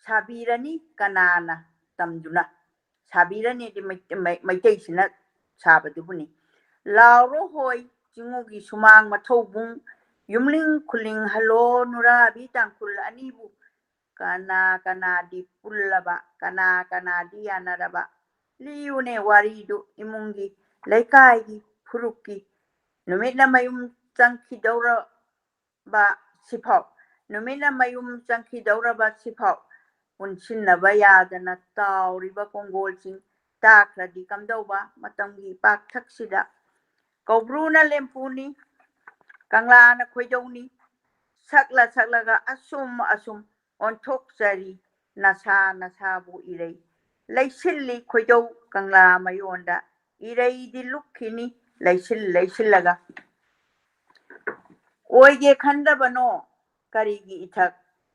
साबीरनी कनाना तमदुना साबीरनी मैतैसिना साबदुबुनी लाउरो होय चिंगुगी सुमांग मथौबुंग युमलिंग खुलिंग हलो नुराबी तांकुल अनीबु कना कनादी पुल्लबा कनादी यानरबा लियुने वारीदु इमुंगी लेकाईगी फुरुक्की नुमिना मयुम चंखिदौरबा सिफाव नुमिना मयुम चंखिदौरबा सिफाव उनसिनबा यादना ताउरिबा कोंगोलसिंग ताख्रदी कमदौबा मतंगी पाकथक्सिदा कौब्रुना लेम्पुनी कंगलाना खोइदौनी सकलगा असुम असुम ओंथोकचरी नसा नसाबु इरई लैसिल्ली खोइदौ कंगला मयोंदा इरईदी लुक्खिनी लैसिल्लगा ओइगे खंदबनो करीगी इथक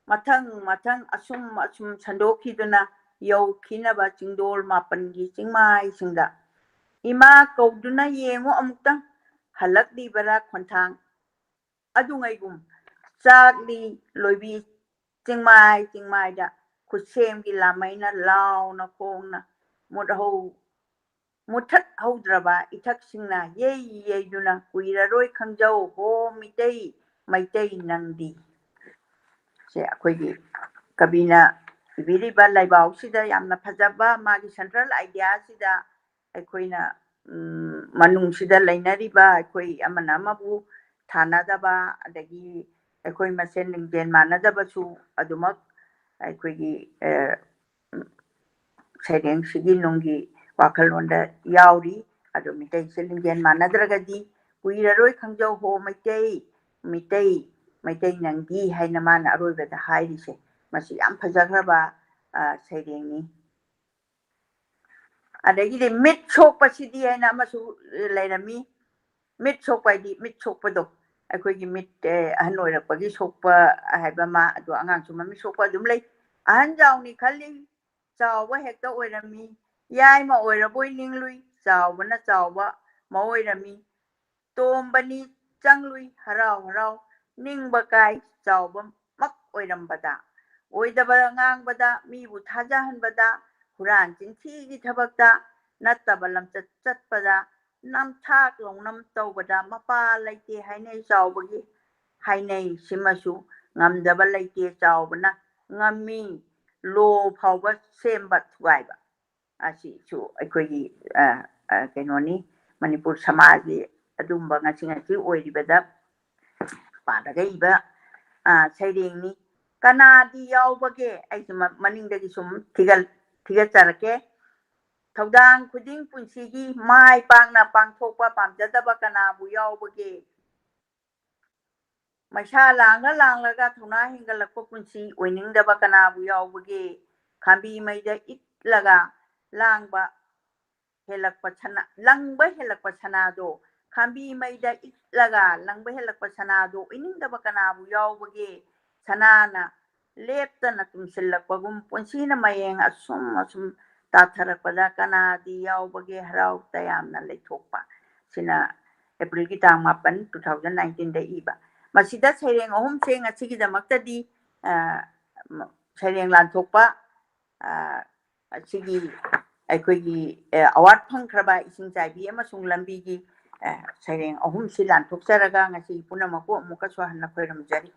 मथंग मथंग असुम असुम संदोखिदुना यौखिनबा चिंदोल मापनगी चिंगमाई सिंगदा इमा कौदुना येंगो अमुक्तंग हलक्दीबरा खोंथांग अदुंगैगुम चाकली लोइबी चिंगमाईदा खुसेमगी लामैना लाउना खोंगना मुथत हौद्रबा इथक्सिंगना येइदुना कुइररोय खंजौ हो मितै मैतै नंदी से अखोइगी कबीना इबिरिबा लाइबाउसिदा यामना फजबा मागी सेंट्रल आइडिया सिदा अखोइना मनुंगसिदा लैनरिबा अखोइ अमना अमबु थानादबा अदगी अखोइ मसेन लिंजेन मानदबसु अदुमक अखोइगी Saireng sigi nungi wakalonda yauri adu mitai silingen manadragadi kuiraroi khangjau ho mitai nangi haina mana aroibada hairise masi yam phajagraba sairengni adagide mit chokpa sidi haina amasu lairami mit chokpa di mit chokpado akoigi mit ahan oirakpagi sokpa haiba ma adu angang suma mit sokpa adum lei ahan jauni khali chawba hekta oirami yai ma oiraboi ninglui chawbana chawba ma oirami tombani changlui harau ningba kai chawba mak oirambada oidaba ngangbada mibu thajahanbada huran chinthi gi thabakta nattaba lamchat chatpada namthak longnam tawbada mapa laite hainai chawbagi hainai simasu ngamdaba laite chawbana ngami lo phawba semba thugaiba asi su aikogi kenoni manipur samaji adumba ngasi oiribada padaga iba sairengni kanadi yaubage aisi maningdagi sum thigal charake thawdang khuding punsigi mai pangna pangthokpa pamjadaba kanabu yaubage maisha langlaga thuna hingalakpa punsi oiningdaba kanabu yaubage khambi maida itlaga langba helakpa sanado khambi maida itlaga langba helakpa sanado oiningdaba kanabu yaubage sanana leptana tumsillakpagum punsina mayeng asum tatharakpada kanadi yaubage harau tayamna leithokpa sina April ki tang 8 2019 da iba masida saireng ahum se ngachigi damaktadi saireng lanthokpa sigi aikogi award phangkhraba ising chaibi amasung lambi gi saireng ahum si lanthokcharaga ngasi punamaku amuka swahanna khoiramjari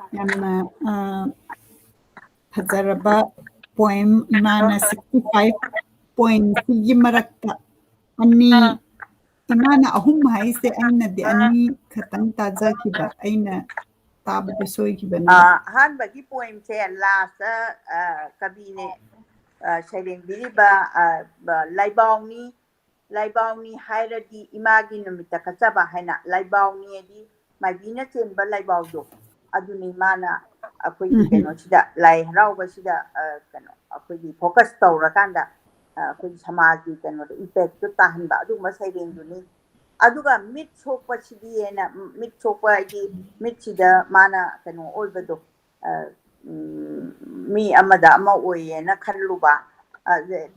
yamna Hajaraba poem Imana 65 points Yimarakta Ani Imana ahum haise aina de ani khatang taja kiba aina tab de soi kiba han bagi poem se last kabine saireng biriba laibawni hairadi imagi numita kachaba haina laibawni edi mabina chenba laibawdo aduni mana akoigi keno sida lai harauba sida keno akoigi focus tawrakanda akoigi samaji keno impact to tahanba aduma saireng duni aduga mit sokpa sidi ena mit sokpa edi mit sida mana keno oibado mi amada ama oyena khalluba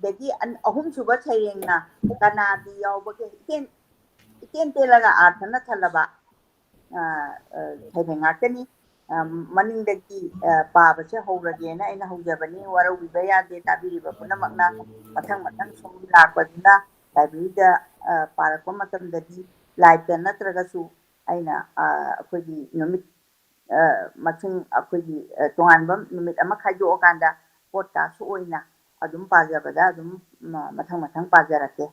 dagi ahum suba sairengna kanadi yaubage iten telaga arthana thalaba sairengakani maningdagi pabase howragena aina howjabani warawiba yade tabiriba punamakna mathang sum lakpaduna library-da parakpa matamdadi live-da natragasu aina akoigi numit maching akoigi tonganba numit ama khaidoakanda podcast oina adum pajabada adum mathang pajarake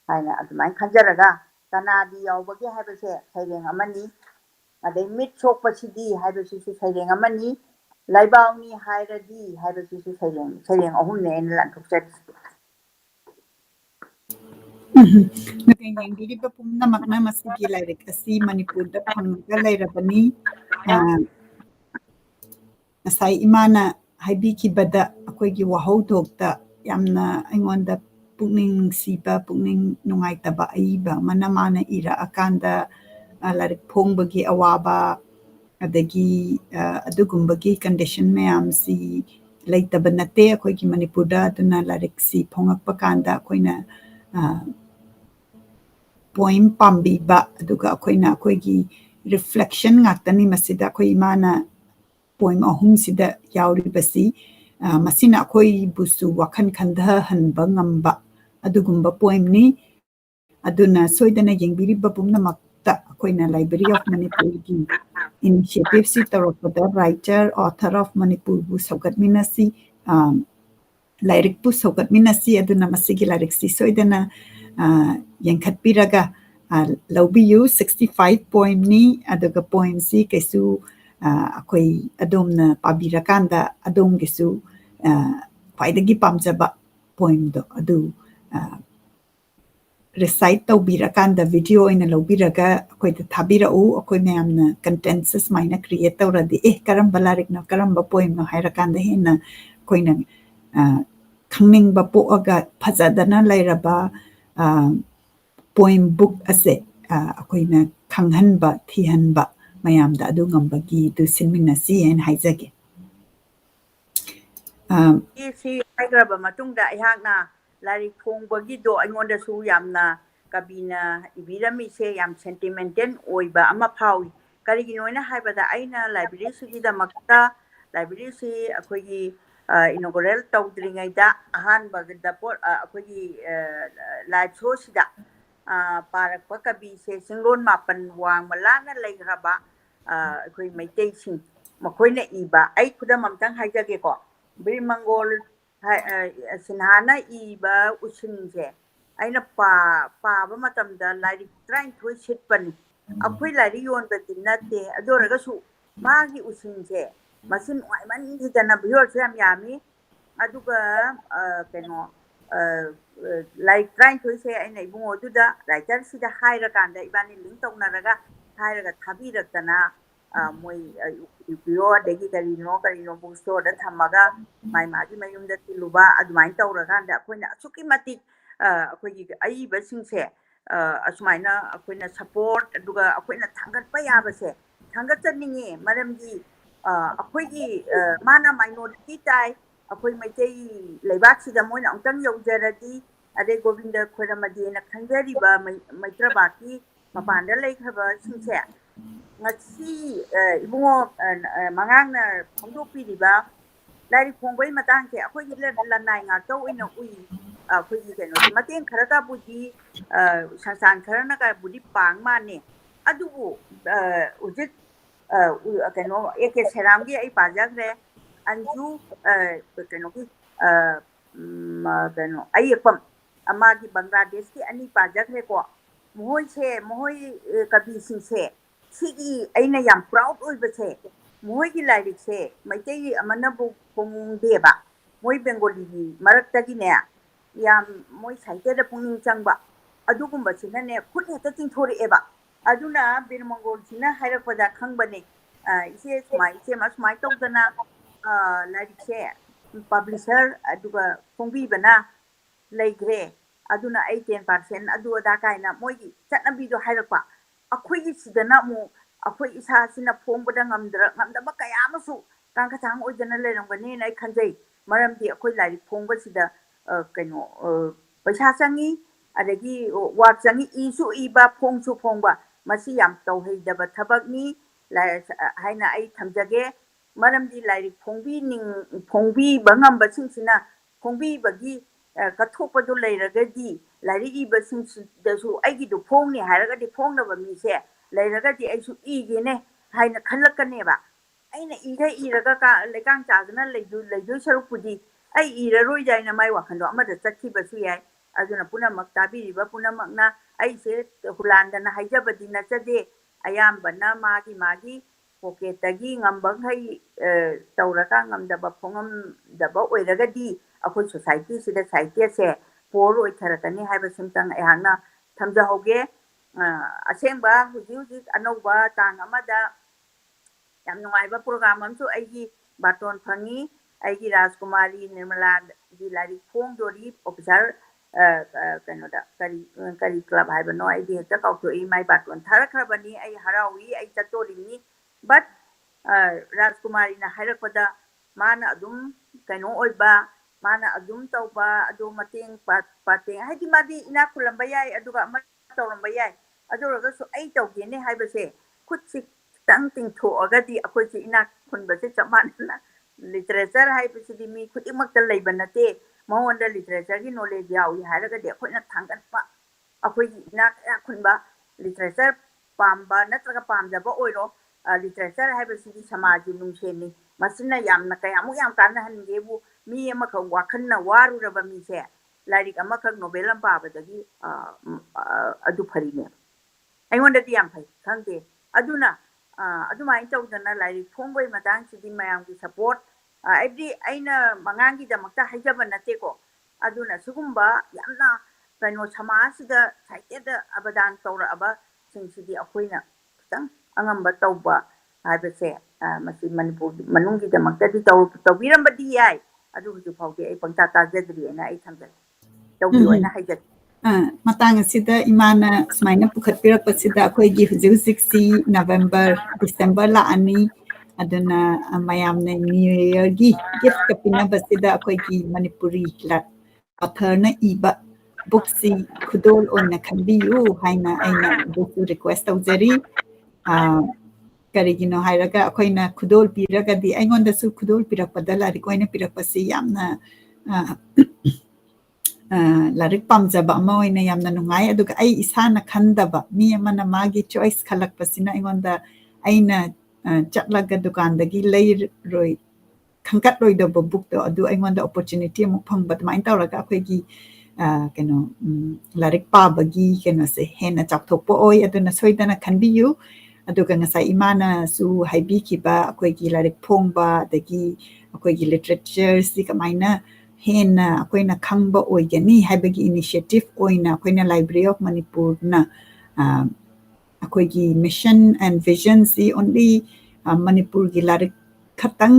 haina adumai khanjaraga kanadi yaubage haibase saireng amani adai mit chokpa sidi haibase su saireng amani laibawni hairadi haibase su saireng ahumne en lanthokchat yang diri ba pumna makna masigi lairik asi Manipur da phangga lairabani asai imana haibi ki bada akoigi wahau dokta yamna aingonda pukning siba pukning nungaitaba aiba mana ira akanda lairik phongbagi awaba adagi adugumbagi condition mayam si laitaba nate akoigi Manipur da aduna lairik si phongakpa kanda akoina poem pambiba aduga akoina akoigi reflection ngaktani masida akoi imana poem ahum sida yauribasi masina akoi busu wakhan khandha hanba ngamba adugumba poem ni aduna soidana yengbiriba pumnamakta akoina Library of Manipur gi initiative si tarapada writer author of Manipur bu saugatminasi lairik bu saugatminasi aduna masigi lairik si soidana yengkhatpiraga ꯂꯧꯕꯤꯌꯨ 65 poemni aduga poem si kaisu akhoi adomna pabirakanda adomgisu khwaidagi pamjaba poem do adu recite tawbirakanda video ina lobiraga akhoi da thabirau akhoi mayamna consensus maina create tawradi karamba larik na karamba poem no hairakanda hena koina khangning ba poaga phajadana lairaba poem book ase akoina khanghanba thihanba mayamda adu ngambagi du sinminasi en haijage si haigraba matungda ihakna lari phongbagi do aingonda su yamna kabina ibirami se yam sentimental oiba ama phawi karigi noina haibada aina library si da makta library si akogi inaugural tawdringaida ahanba da por akogi live show sida parakpa kabi se singlon mapan wang malana leigraba akhoi maitai sing makoina iba ai khudam amtang haijage ko bir mangol sinhana iba usinje aina pa ba matamda lairi train thoi sitpani akhoi lairi yon da tinate adoraga su magi usinje masin waiman hidana biyor se am yami aduga keno like trying to say aina ibungo duda writer sida haira kanda ibani link tawnaraga hairaga thabiratana moi biyo degi kari no bookstore da thamaga mai magi mayumda tiluba adumain tawraganda akoina asuki mati akoigi aiba singse asumaina akoina support aduga akoina thangatpa yabase thangatchaningi maramji akoigi mana minority tai akoi maitai leibak sida moina amtang yaujaradi ade govinda khoramadi na khanjariba maitrabaki mapanda leikhaba singse ngasi ibungo mangangna phongdopiriba lari phongbai matangse akoi lanai nga tau ina ui akoi keno mateng kharaka budi sansan kharana ka budi pang mane adubu ujit keno eke seramgi ai pajagre anju keno ki keno ayepam amagi bangladesh ki ani pajagre ko mohoi kabi singse sigi aina yam proud oibase mohoi ki lyric se maitai amana bu pongdeba moi bengali gi maraktagi ne yam moi saite da pungning changba adugumba sinane khut heta tingthori eba aduna birmangol sina hairakpada khangbane ise smai tawdana lyric se publisher aduga phongbi bana leigre aduna 10% adu ada kaina moigi chatnabi do hairakpa akhoi sidana mu akhoi isa sina phongbada ngamdaba kaya amasu tangka chang oidana lerangani nai khanjai maramdi akhoi lari phongba sida keno paisa changi adagi wak changi isu iba phongsu phongba masi yam tawheidaba thabakni haina ai thamjage maramdi lari phongbi bangamba singsina phongbi bagi kathokpadu leiragadi lari iba singdasu aigi du phongni hairagadi phongnaba mise leiragadi aisu igene haina khanlakaneba aina iraga ka lekang chagna leidu sarupudi ai iraroi jaina mai wakhando amada chakhibasu yai aduna puna maktabiriba puna makna ai se hulandana haijabadi na chade ayambana magi pocketagi ngambang hai tauraka ngamdaba phongam daba oiragadi akhoi society sida saite se poro itharakani haiba simtang ehana thamja hoge asengba huji anauba tang amada yam nungaiba program amchu aigi baton phangi aigi Rajkumari Nirmala di lari phong dori officer kanoda kari club haiba no aigi heta kautho ei mai baton tharakhrabani ai harawi ai chatori but Rajkumari na hairakpada mana adum kaino oiba mana adum tauba adu mateng pateng haidi madi ina khulamba yai aduga ama tawramba yai aduraga so ai tawgene haibase khutsi tang ting thoagadi akhoi chi ina khunbase chamana literature haibase mi khutimak ta leiba nate maonda literature gi knowledge yawi haraga de akhoi na thangatpa akhoi ina khunba literature pamba natraga pamjaba oiro literature haibase samaji nungseni masina yamna kayamu yam kana hangebu mi amakha wakhanna waruraba mi se larik amakha novel am pabadagi adu pharine ꯑꯩꯉꯣꯟꯗꯗꯤ ꯌꯥꯝ ꯐꯩ ꯈꯪꯗꯦ ꯑꯗꯨꯅ ꯑꯗꯨꯃꯥꯏꯅ ꯇꯧꯗꯅ ꯂꯥꯏꯔꯤꯛ ꯐꯣꯡꯕꯒꯤ ꯃꯇꯥꯡꯁꯤꯗꯤ ꯃꯌꯥꯝꯒꯤ ꯁꯄꯣꯔꯠ ꯑꯩꯗꯤ ꯑꯩꯅ ꯃꯉꯥꯡꯒꯤꯗꯃꯛꯇ ꯍꯥꯏꯖꯕ ꯅꯠꯇꯦꯀꯣ ꯑꯗꯨꯅ ꯁꯤꯒꯨꯝꯕ ꯌꯥꯝꯅ ꯀꯩꯅꯣ ꯁꯃꯥꯖꯁꯤꯗ ꯁꯥꯍꯤꯇ꯭ꯌꯗ ꯑꯕꯗꯥꯟ ꯇꯧꯔꯛꯑꯕꯁꯤꯡꯁꯤꯗꯤ ꯑꯩꯈꯣꯏꯅ ꯈꯤꯇꯪ ꯑꯉꯝꯕ ꯇꯧꯕ ꯍꯥꯏꯕꯁꯦ ꯃꯁꯤ ꯃꯅꯤꯄꯨꯔ ꯃꯅꯨꯡꯒꯤꯗꯃꯛꯇꯗꯤ ꯇꯧꯕꯤꯔꯝꯕꯗꯤ ꯌꯥꯏ ꯑꯗꯨ ꯍꯧꯖꯤꯛ ꯐꯥꯎꯗꯤ ꯑꯩ ꯄꯪꯇꯥ ꯇꯥꯖꯗ꯭ꯔꯤꯑꯅ ꯑꯩ ꯊꯝꯖꯒꯦ ꯇꯧꯕꯤꯌꯣꯅ ꯍꯥꯏꯖꯒꯦ matang asida imana smaina pukhatpirak pasida akhoi gi hujik hujik si November December la ani aduna mayamne new year gi gift kapina basida akhoi gi manipuri la author na iba book si khudol oina khanbiyu haina aina book request tawjari karigino hairaga akhoi na khudol piraga di aingonda su khudol pirak padala ri koina pirak pasi yamna larik pamjaba ama oina yamna nungai aduga ai isana khandaba mi amana magi choice khalakpasina aingonda aina chatlaga dukandagi leiroi khangkat loidaba book to adu aingonda opportunity amuk phangba tmain tawraga akhoi keno larik pabagi keno se hena chakthokpo oi aduna soidana khanbiyu aduga ngasai imana su haibi kiba akhoi gi larik phongba dagi akhoi gi literature si kamaina hena akoina khangba oigani haibagi initiative oina akoina library of manipur na akoigi mission and vision si only manipur gi larik khatang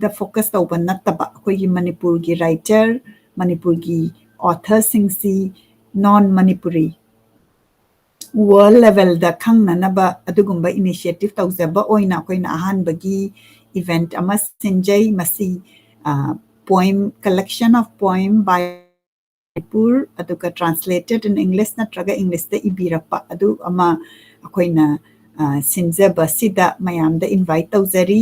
the focus tawba nattaba akoigi manipur gi writer manipur gi author sing si non manipuri world level da khangna naba adugumba initiative tawjaba oina akoina ahanbagi event ama sinjai masi poem collection of poem by Manipur aduga translated in English natraga English da ibirapa adu ama akoina sinjaba sida mayamda invite tawjari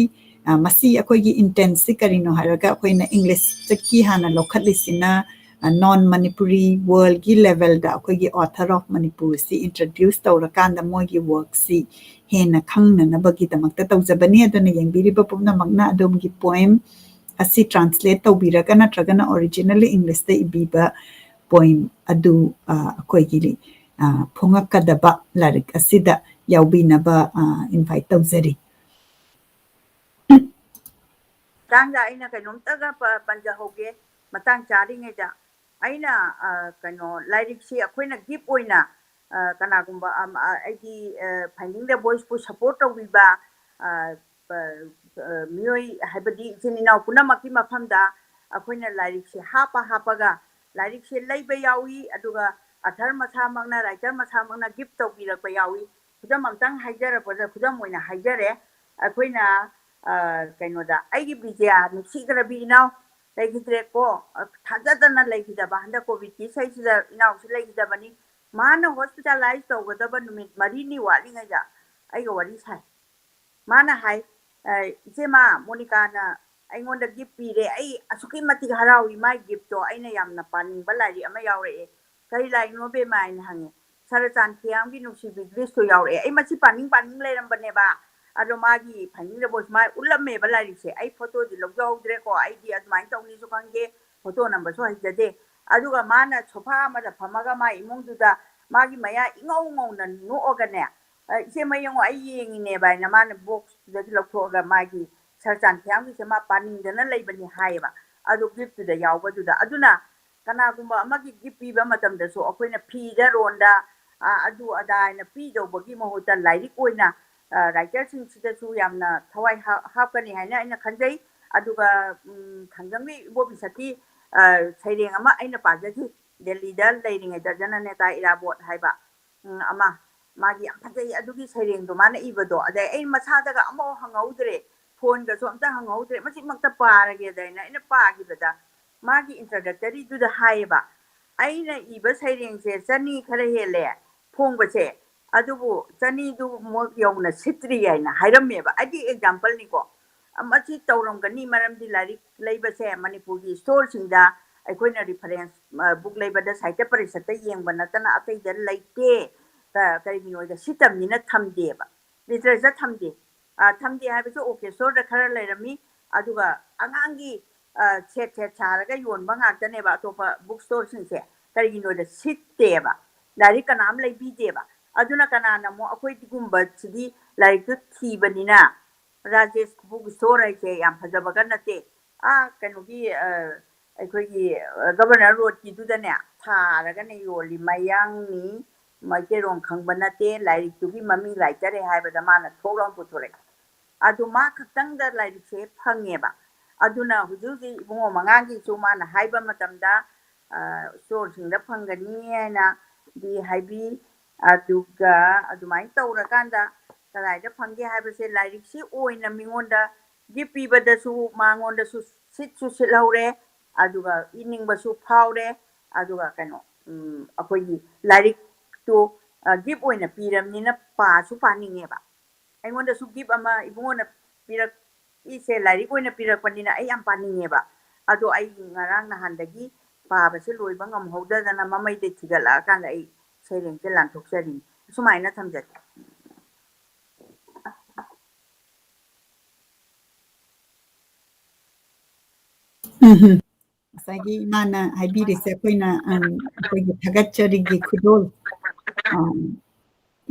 masi akoigi intense karino haraga akoina English chaki hana lokhatlisina non Manipuri world gi level da akoigi author of Manipur si introduce tawrakanda moigi work si hena khangna nabagi damakta tawjabani aduna yengbiriba pumna magna adumgi poem asi translate tawbiraga natragana originally English da ibiba poem adu akoigi phongakadaba larik asida yaubinaba invite tawjari tangda aina kainomtaga panjahauge matang charingeda aina kano lirik si akoina gift oina kanagumba aidi finding the voice pu support tawbiba miyoi haibadi jinina punamaki mafamda akoina lirik si hapaga lirik si leiba yawi aduga athar masa magna writer masa magna gift tawbirakpa yawi khudam amtang haijarapada khudam oina haijare akoina kainoda aigi bijya nuksigrabi inaw leigidre ko thajadana leigidaba handa covid ki saisida inaw si leigidabani mana hospitalize tawgadaba numit marini wali ngaja aiga wari sai mana hai jema monica na aingonda gift pire ai asuki mati harawi mai gift to aina yamna paning balari ama yawre kari lai no be mai na hange sarachan thiam gi nuksi biglis to yawre ai machi paning leirambane ba ado magi finding the voice mai ulame balari se ai photo di logjaudre ko ai di admai tawni su kange photo number so haijade aduga mana sofa amada phamaga mai imungduda magi maya ingau ngau na nu ogane ise mayongo ai yengine bai na mana box da logthoga magi sarchan thiam gi se ma paning dana leibani haiba adu gift da yawba duda aduna kanagumba amagi gift piba matamda so akoina phida ronda adu adaina pidobagi mahuta lairik oina writer sing sida su yamna thawai hapkani haina aina khanjai aduga thangami bobi sati saireng ama aina pajaji delhi da leiring da jana neta irabot haiba ama magi am phajai adugi saireng do mana ibado adai ai masadaga amo hangaudre phone ga so amta hangaudre masi makta parage daina ina pagibada magi introductory du da haiba aina iba saireng se chani khara hele phongbache adubu chani du mo yawna sitri aina hairameba adi example ni ko amachi tawramgani maramdi larik leibase manipuri store singda aikoina reference book leibada site parisata yengba natana atai da leite kari minoida sitamni na thamdeba literature thamde haibasu okay store da khara leirami aduga angangi set charaga yonba ngaktaneba atopa book store singse kari minoida sitteba larik kanam leibideba aduna kanana mo akhoi tigumba chidi like to thibanina rajesh book store ai che yam phajaba ga nate kanu gi akhoi gi governor road ki du da ne tha ga ne yoli mayang ni mai rong khangba nate like to gi mami like tare hai ba da mana thorong pu thore adu ma khatang da like che phange ba aduna huju gi bungo mangangi chu mana haiba matamda store sing da phangani na di haibi aduga adumai taura kanda kalai da phange haibase lairik si oina mingonda gipi bada su mangonda su sit laure aduga ining basu phaure aduga kano akoi lairik to gip oina piram ni na pa su paninge ba aingonda su gip ama ibungona pirak ise lairik oina pirak panina ai am paninge ba ado ai ngarang na handagi pa ba se loiba ngam hoda dana mamai de tigala kan ai sering ke lan thok seri sumaina thamjat ꯉꯁꯥꯏꯒꯤ ꯏꯃꯥꯅ ꯍꯥꯏꯕꯤꯔꯤꯁꯦ ꯑꯩꯈꯣꯏꯅ ꯑꯩꯈꯣꯏꯒꯤ ꯊꯥꯒꯠꯆꯔꯤꯒꯤ ꯈꯨꯗꯣꯜ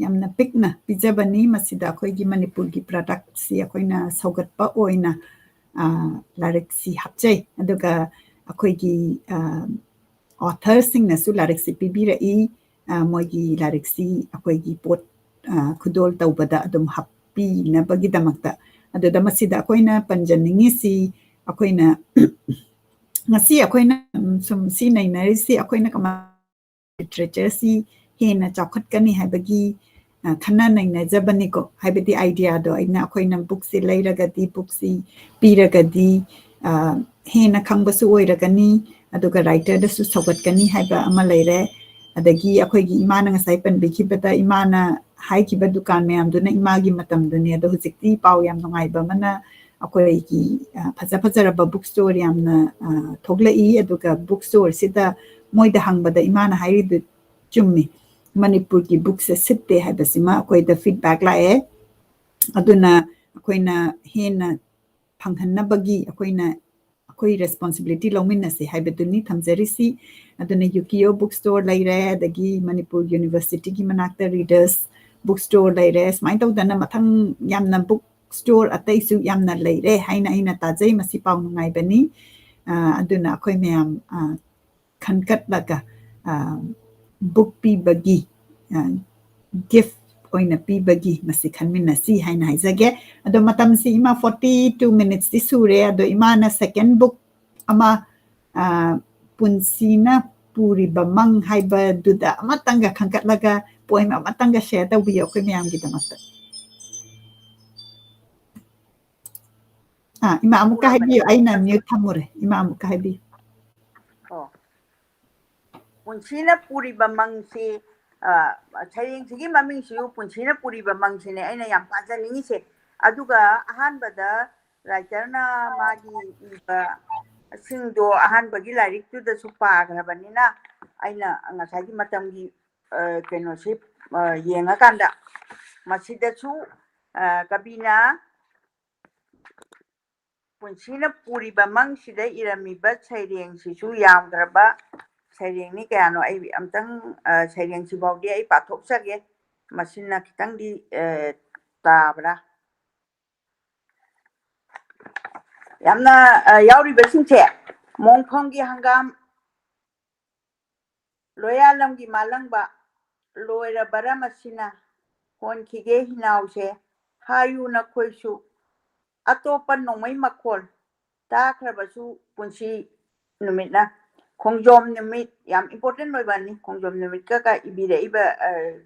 ꯌꯥꯝꯅ ꯄꯤꯛꯅ ꯄꯤꯖꯕꯅꯤ ꯃꯁꯤꯗ ꯑꯩꯈꯣꯏꯒꯤ ꯃꯅꯤꯄꯨꯔꯒꯤ ꯄ꯭ꯔꯗꯛꯁꯤ ꯑꯩꯈꯣꯏꯅ ꯁꯧꯒꯠꯄ ꯑꯣꯏꯅ ꯂꯥꯏꯔꯤꯛꯁꯤ ꯍꯥꯞꯆꯩ ꯑꯗꯨꯒ ꯑꯩꯈꯣꯏꯒꯤ ꯑꯣꯊꯔꯁꯤꯡꯅꯁꯨ ꯂꯥꯏꯔꯤꯛꯁꯤ ꯄꯤꯕꯤꯔꯛꯏ ꯃꯣꯏꯒꯤ ꯂꯥꯏꯔꯤꯛꯁꯤ ꯑꯩꯈꯣꯏꯒꯤ ꯄꯣꯠ ꯈꯨꯗꯣꯜ ꯇꯧꯕꯗ ꯑꯗꯨꯝ ꯍꯥꯞꯄꯤꯅꯕꯒꯤꯗꯃꯛꯇ ꯑꯗꯨꯗ ꯃꯁꯤꯗ ꯑꯩꯈꯣꯏꯅ ꯄꯟꯖꯅꯤꯡꯉꯤꯁꯤ ꯑꯩꯈꯣꯏꯅ ngasi akoina sum si nainarisi akoina kama literature si hena chakhatkani haibagi khana nainajabani ko haibadi idea do aina akoina book si leiragadi book si piragadi hena khangbasu oiragani aduga writer da su sawatkani haiba ama leire adagi akoigi imana ngasai panbikibada imana haikiba dukan mayam duna imagi matam duni ado hujikti pau yam nungaiba mana ꯑꯩꯈꯣꯏꯒꯤ ꯐꯖ ꯐꯖꯔꯕ ꯕꯨꯛ ꯁ꯭ꯇꯣꯔ ꯌꯥꯝꯅ ꯊꯣꯛꯂꯛꯏ ꯑꯗꯨꯒ ꯕꯨꯛ ꯁ꯭ꯇꯣꯔꯁꯤꯗ ꯃꯣꯏꯗ ꯍꯪꯕꯗ ꯏꯃꯥꯅ ꯍꯥꯏꯔꯤꯗꯨ ꯆꯨꯝꯃꯤ ꯃꯅꯤꯄꯨꯔꯒꯤ ꯕꯨꯛꯁꯦ ꯁꯤꯠꯇꯦ ꯍꯥꯏꯕꯁꯤꯃ ꯑꯩꯈꯣꯏꯗ ꯐꯤꯗꯕꯦꯛ ꯂꯥꯛꯑꯦ ꯑꯗꯨꯅ ꯑꯩꯈꯣꯏꯅ ꯍꯦꯟꯅ ꯐꯪꯍꯟꯅꯕꯒꯤ ꯑꯩꯈꯣꯏ ꯔꯦꯁꯄꯣꯟꯁꯤꯕꯤꯂꯤꯇꯤ ꯂꯧꯃꯤꯟꯅꯁꯤ ꯍꯥꯏꯕꯗꯨꯅꯤ ꯊꯝꯖꯔꯤꯁꯤ ꯑꯗꯨꯅ ꯌꯨꯀꯤꯌꯣ ꯕꯨꯛ ꯁ꯭ꯇꯣꯔ ꯂꯩꯔꯦ ꯑꯗꯒꯤ ꯃꯅꯤꯄꯨꯔ ꯌꯨꯅꯤꯚꯔꯁꯤꯇꯤꯒꯤ ꯃꯅꯥꯛꯇ ꯔꯤꯗꯔꯁ ꯕꯨꯛ ꯁ꯭ꯇꯣꯔ ꯂꯩꯔꯦ ꯁꯨꯃꯥꯏꯅ ꯇꯧꯗꯅ ꯃꯊꯪ ꯌꯥꯝꯅ book store ataisu yamna leire haina aina tajai masi pau nungai bani aduna akhoi mayam khankat laga book pi bagi gift oina pi bagi masi khanmina si haina haizage ado matam si ima 42 minutes di sure ado ima na second book ama punsina puri bamang haiba duda amatanga khankat laga poem amatanga share tawiyo akhoi mayam gi damata ima amuka haibiyo aina mute thamure ima amuka haibiyo punsina puri bamang si charing sigi maming siu punsina puri bamang sine aina yam pajaningi se aduga ahan bada writer na magi iba singdo ahan bagi lairik tu da su pa grabanina aina ngasai gi matam gi keno si yenga kanda masida su kabina punsina puri bamang sida iramiba chaireng sisu yamdraba chaireng ni kayano ai amtang chaireng si baudi ai pathok sage masina kitang di tabra yamna yauri besingche mongkhong gi hangam loyalam gi malangba loira bara masina hon khige hinause hayu na khoisu atopa nongmai makhol takhrabasu punsi numitna khongjom numit yam important loibani khongjom numit ka ibire iba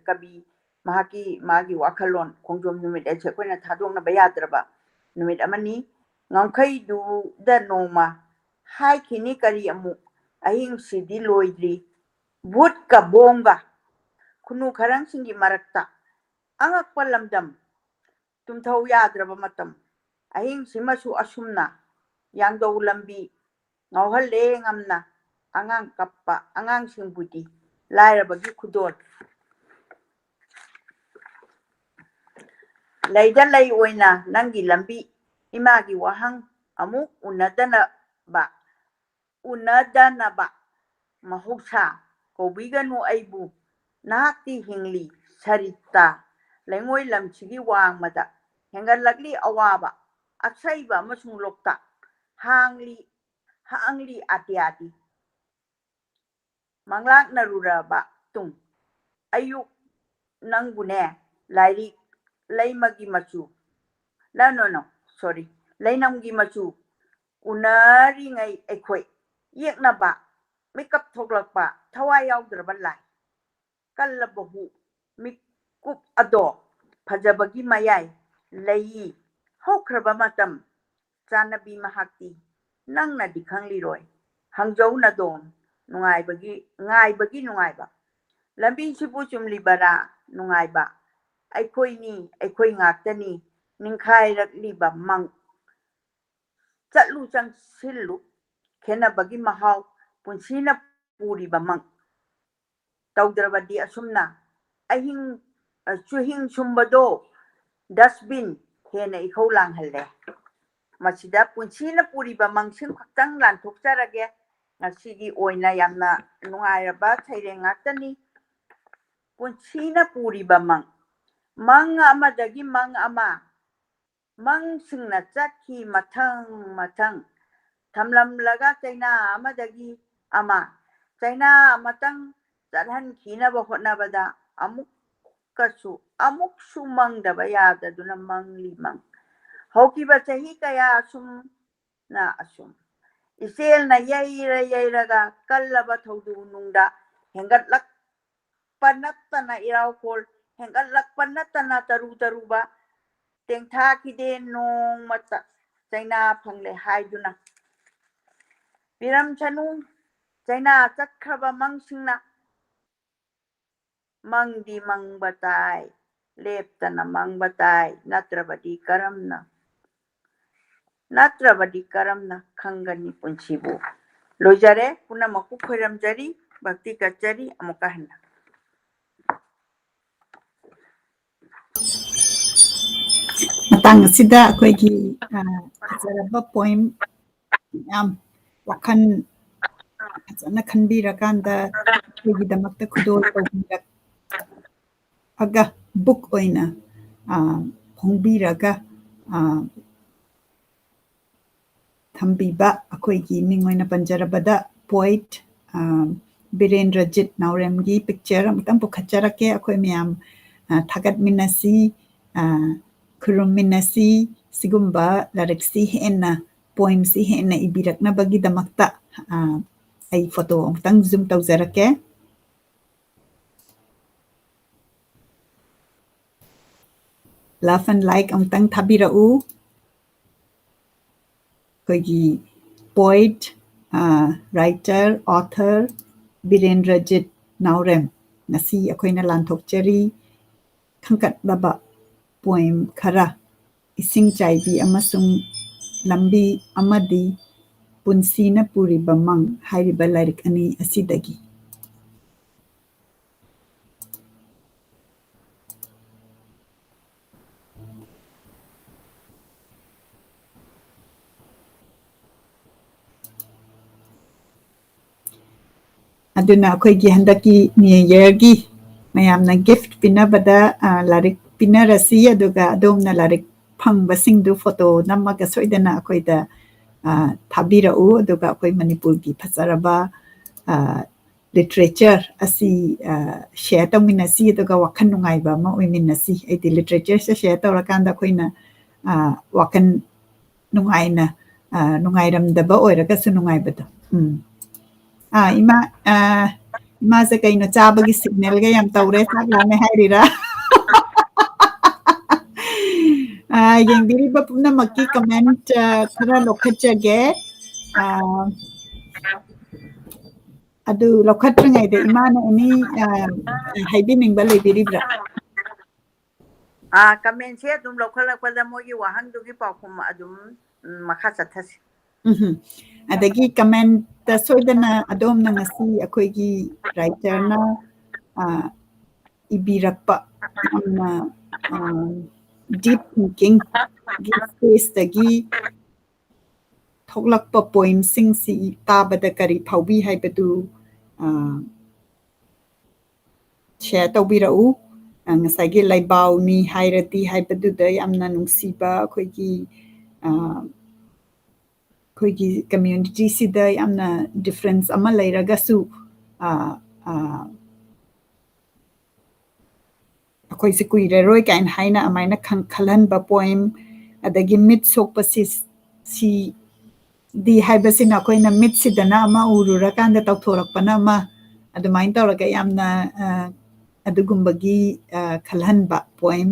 kabi magi wakhalon khongjom numit eche koina thadong na bayadraba numit amani ngangkhai du da noma hai khini kari amu ahing sidi loidri bhut ka bonga khunu kharang singi marakta angakpa lamdam tumthau yadraba matam ahing simasu asumna yangdou lambi ngauhalle ngamna angang kappa angang singbudi lairabagi khudol leida lei oina nangi lambi imagi wahang amu unadana ba mahuksa kobiganu aibu nahakti hingli Sarita Lengoi Lam Chigi Wang Mada Hengalagli Awaba Aksaiba Masung Lokta Hangli Ati Manglak Naruraba Tung Ayuk Nangune Lairi Laimagi Machu no sorry Lainamgi Machu Unari Ngai Equi Yeknaba Makeup Toglakpa Tawai Drabalai Kalabahu Mikup Ado Pajabagi Mayai Lai Hokraba Matam Janabi Mahakti Nang na Dikang Liroy Hangzhou na Dom Nungai Bagi Nungaiba Lambi Sibuchum Libara Nungaiba Aikoi Ngakani Ninkai Liba Mang Chatlu Chang Silu Kena Bagi Mahau Punsina Puri Bamang Taudrabadi Asumna Ahing Chuhing Sumbado Dustbin Hena Ikolang Hale Masida Punsina Puri Bamang Sim Tang Lan Tuksarage Sigi Oina Yamna Nungayaba Tairengatani Punsina Puri Bamang Manga Amadagi Mang Ama Mang Singna Chaki Matang Tamlam Laga China Amadagi Ama China Matang Zadhan Kina Bahotna Bada Amuk Sumang Dabayada Dunamang Limang Hoki Bachahi Kaya Asum na Asum Isel na Yairaga Kalaba Todu Nunda Hengat Lak Panatana Iraukol Hengat Lak Panatana Taruba Tengta Kide Nong Mata China Pangle Haiduna Piram Chanu China Chakraba Mangsingna Mangdi Mang Batai Leptana Mang Batai Natrabadi Karamna Kangani Punchibu Lojare Puna Maku Khuram Jari Bhakti Kachari Amukahna Matang asida akoigi fazaraba poem yam wakan fazana khanbirakanda akoigidamakta khudol tawbirak aga book oina phongbiraga thambiba akoigi ming oina panjarabada poet Birendrajit Nauremgi picture amtang pukhatjarake akoi miyam thagat minasi Kurum Minasi Sigumba Lariksi Hena Poem Si Hena Ibirakna Bagi Damakta ay photo amtang zoom tawzarake love and like amtang thabirau koigi poet writer author Birendrajit Naurem ngasi akoina lanthokchari khangkat baba poem khara Ising Chaibi amasung lambi amadi punsina puri bamang hairiba lairik ani asidagi aduna akoigi handaki new year gi mayamna gift pinabada lairik pinarasi aduga adomna lairik phangba photo namaga soidana akoida thabirau aduga akoi manipurgi phasaraba literature asi share tawminasi aduga wakhan nungaiba ma oiminasi aidi literature se share tawrakanda akoina wakan nungaina nungairamdaba oiraga su nungaibado ima se kaino chabagi signal ga yam tawre saglame hairira yengdiriba pumnamakki comment khara lokhatjage adu lokhatringaida imana ani haibiningba leibiribra comment se dum lokhalakpada mogi wahang dugi pakhum adum makha chathasi adagi comment ta soidana adom na ngasi akoigi writer na ibirakpa amna deep thinking space dagi thoklakpa poem sing si tabada kari phaubi haibadu share tawbirau ꯉꯁꯥꯏꯒꯤ ꯂꯩꯕꯥꯎꯅꯤ ꯍꯥꯏꯔꯗꯤ ꯍꯥꯏꯕꯗꯨꯗ ꯌꯥꯝꯅ ꯅꯨꯡꯁꯤꯕ ꯑꯩꯈꯣꯏꯒꯤ ꯀꯝꯃ꯭ꯌꯨꯅꯤꯇꯤꯁꯤꯗ ꯌꯥꯝꯅ ꯗꯤꯐ꯭ꯔꯦꯟꯁ ꯑꯃ ꯂꯩꯔꯒꯁꯨ ꯑꯩꯈꯣꯏꯁꯦ ꯀꯨꯏꯔꯔꯣꯏ ꯀꯥꯏꯅ ꯍꯥꯏꯅ ꯑꯗꯨꯃꯥꯏꯅ ꯈꯜꯍꯟꯕ ꯄꯣꯏꯝ ꯑꯗꯒꯤ ꯃꯤꯠ ꯁꯣꯛꯄꯁꯤ ꯗꯤ ꯍꯥꯏꯕꯁꯤꯅ ꯑꯩꯈꯣꯏꯅ ꯃꯤꯠꯁꯤꯗꯅ ꯑꯃ ꯎꯔꯨꯔꯀꯥꯟꯗ ꯇꯧꯊꯣꯔꯛꯄꯅ ꯑꯃ ꯑꯗꯨꯃꯥꯏꯅ ꯇꯧꯔꯒ ꯌꯥꯝꯅ ꯑꯗꯨꯒꯨꯝꯕꯒꯤ ꯈꯜꯍꯟꯕ ꯄꯣꯏꯝ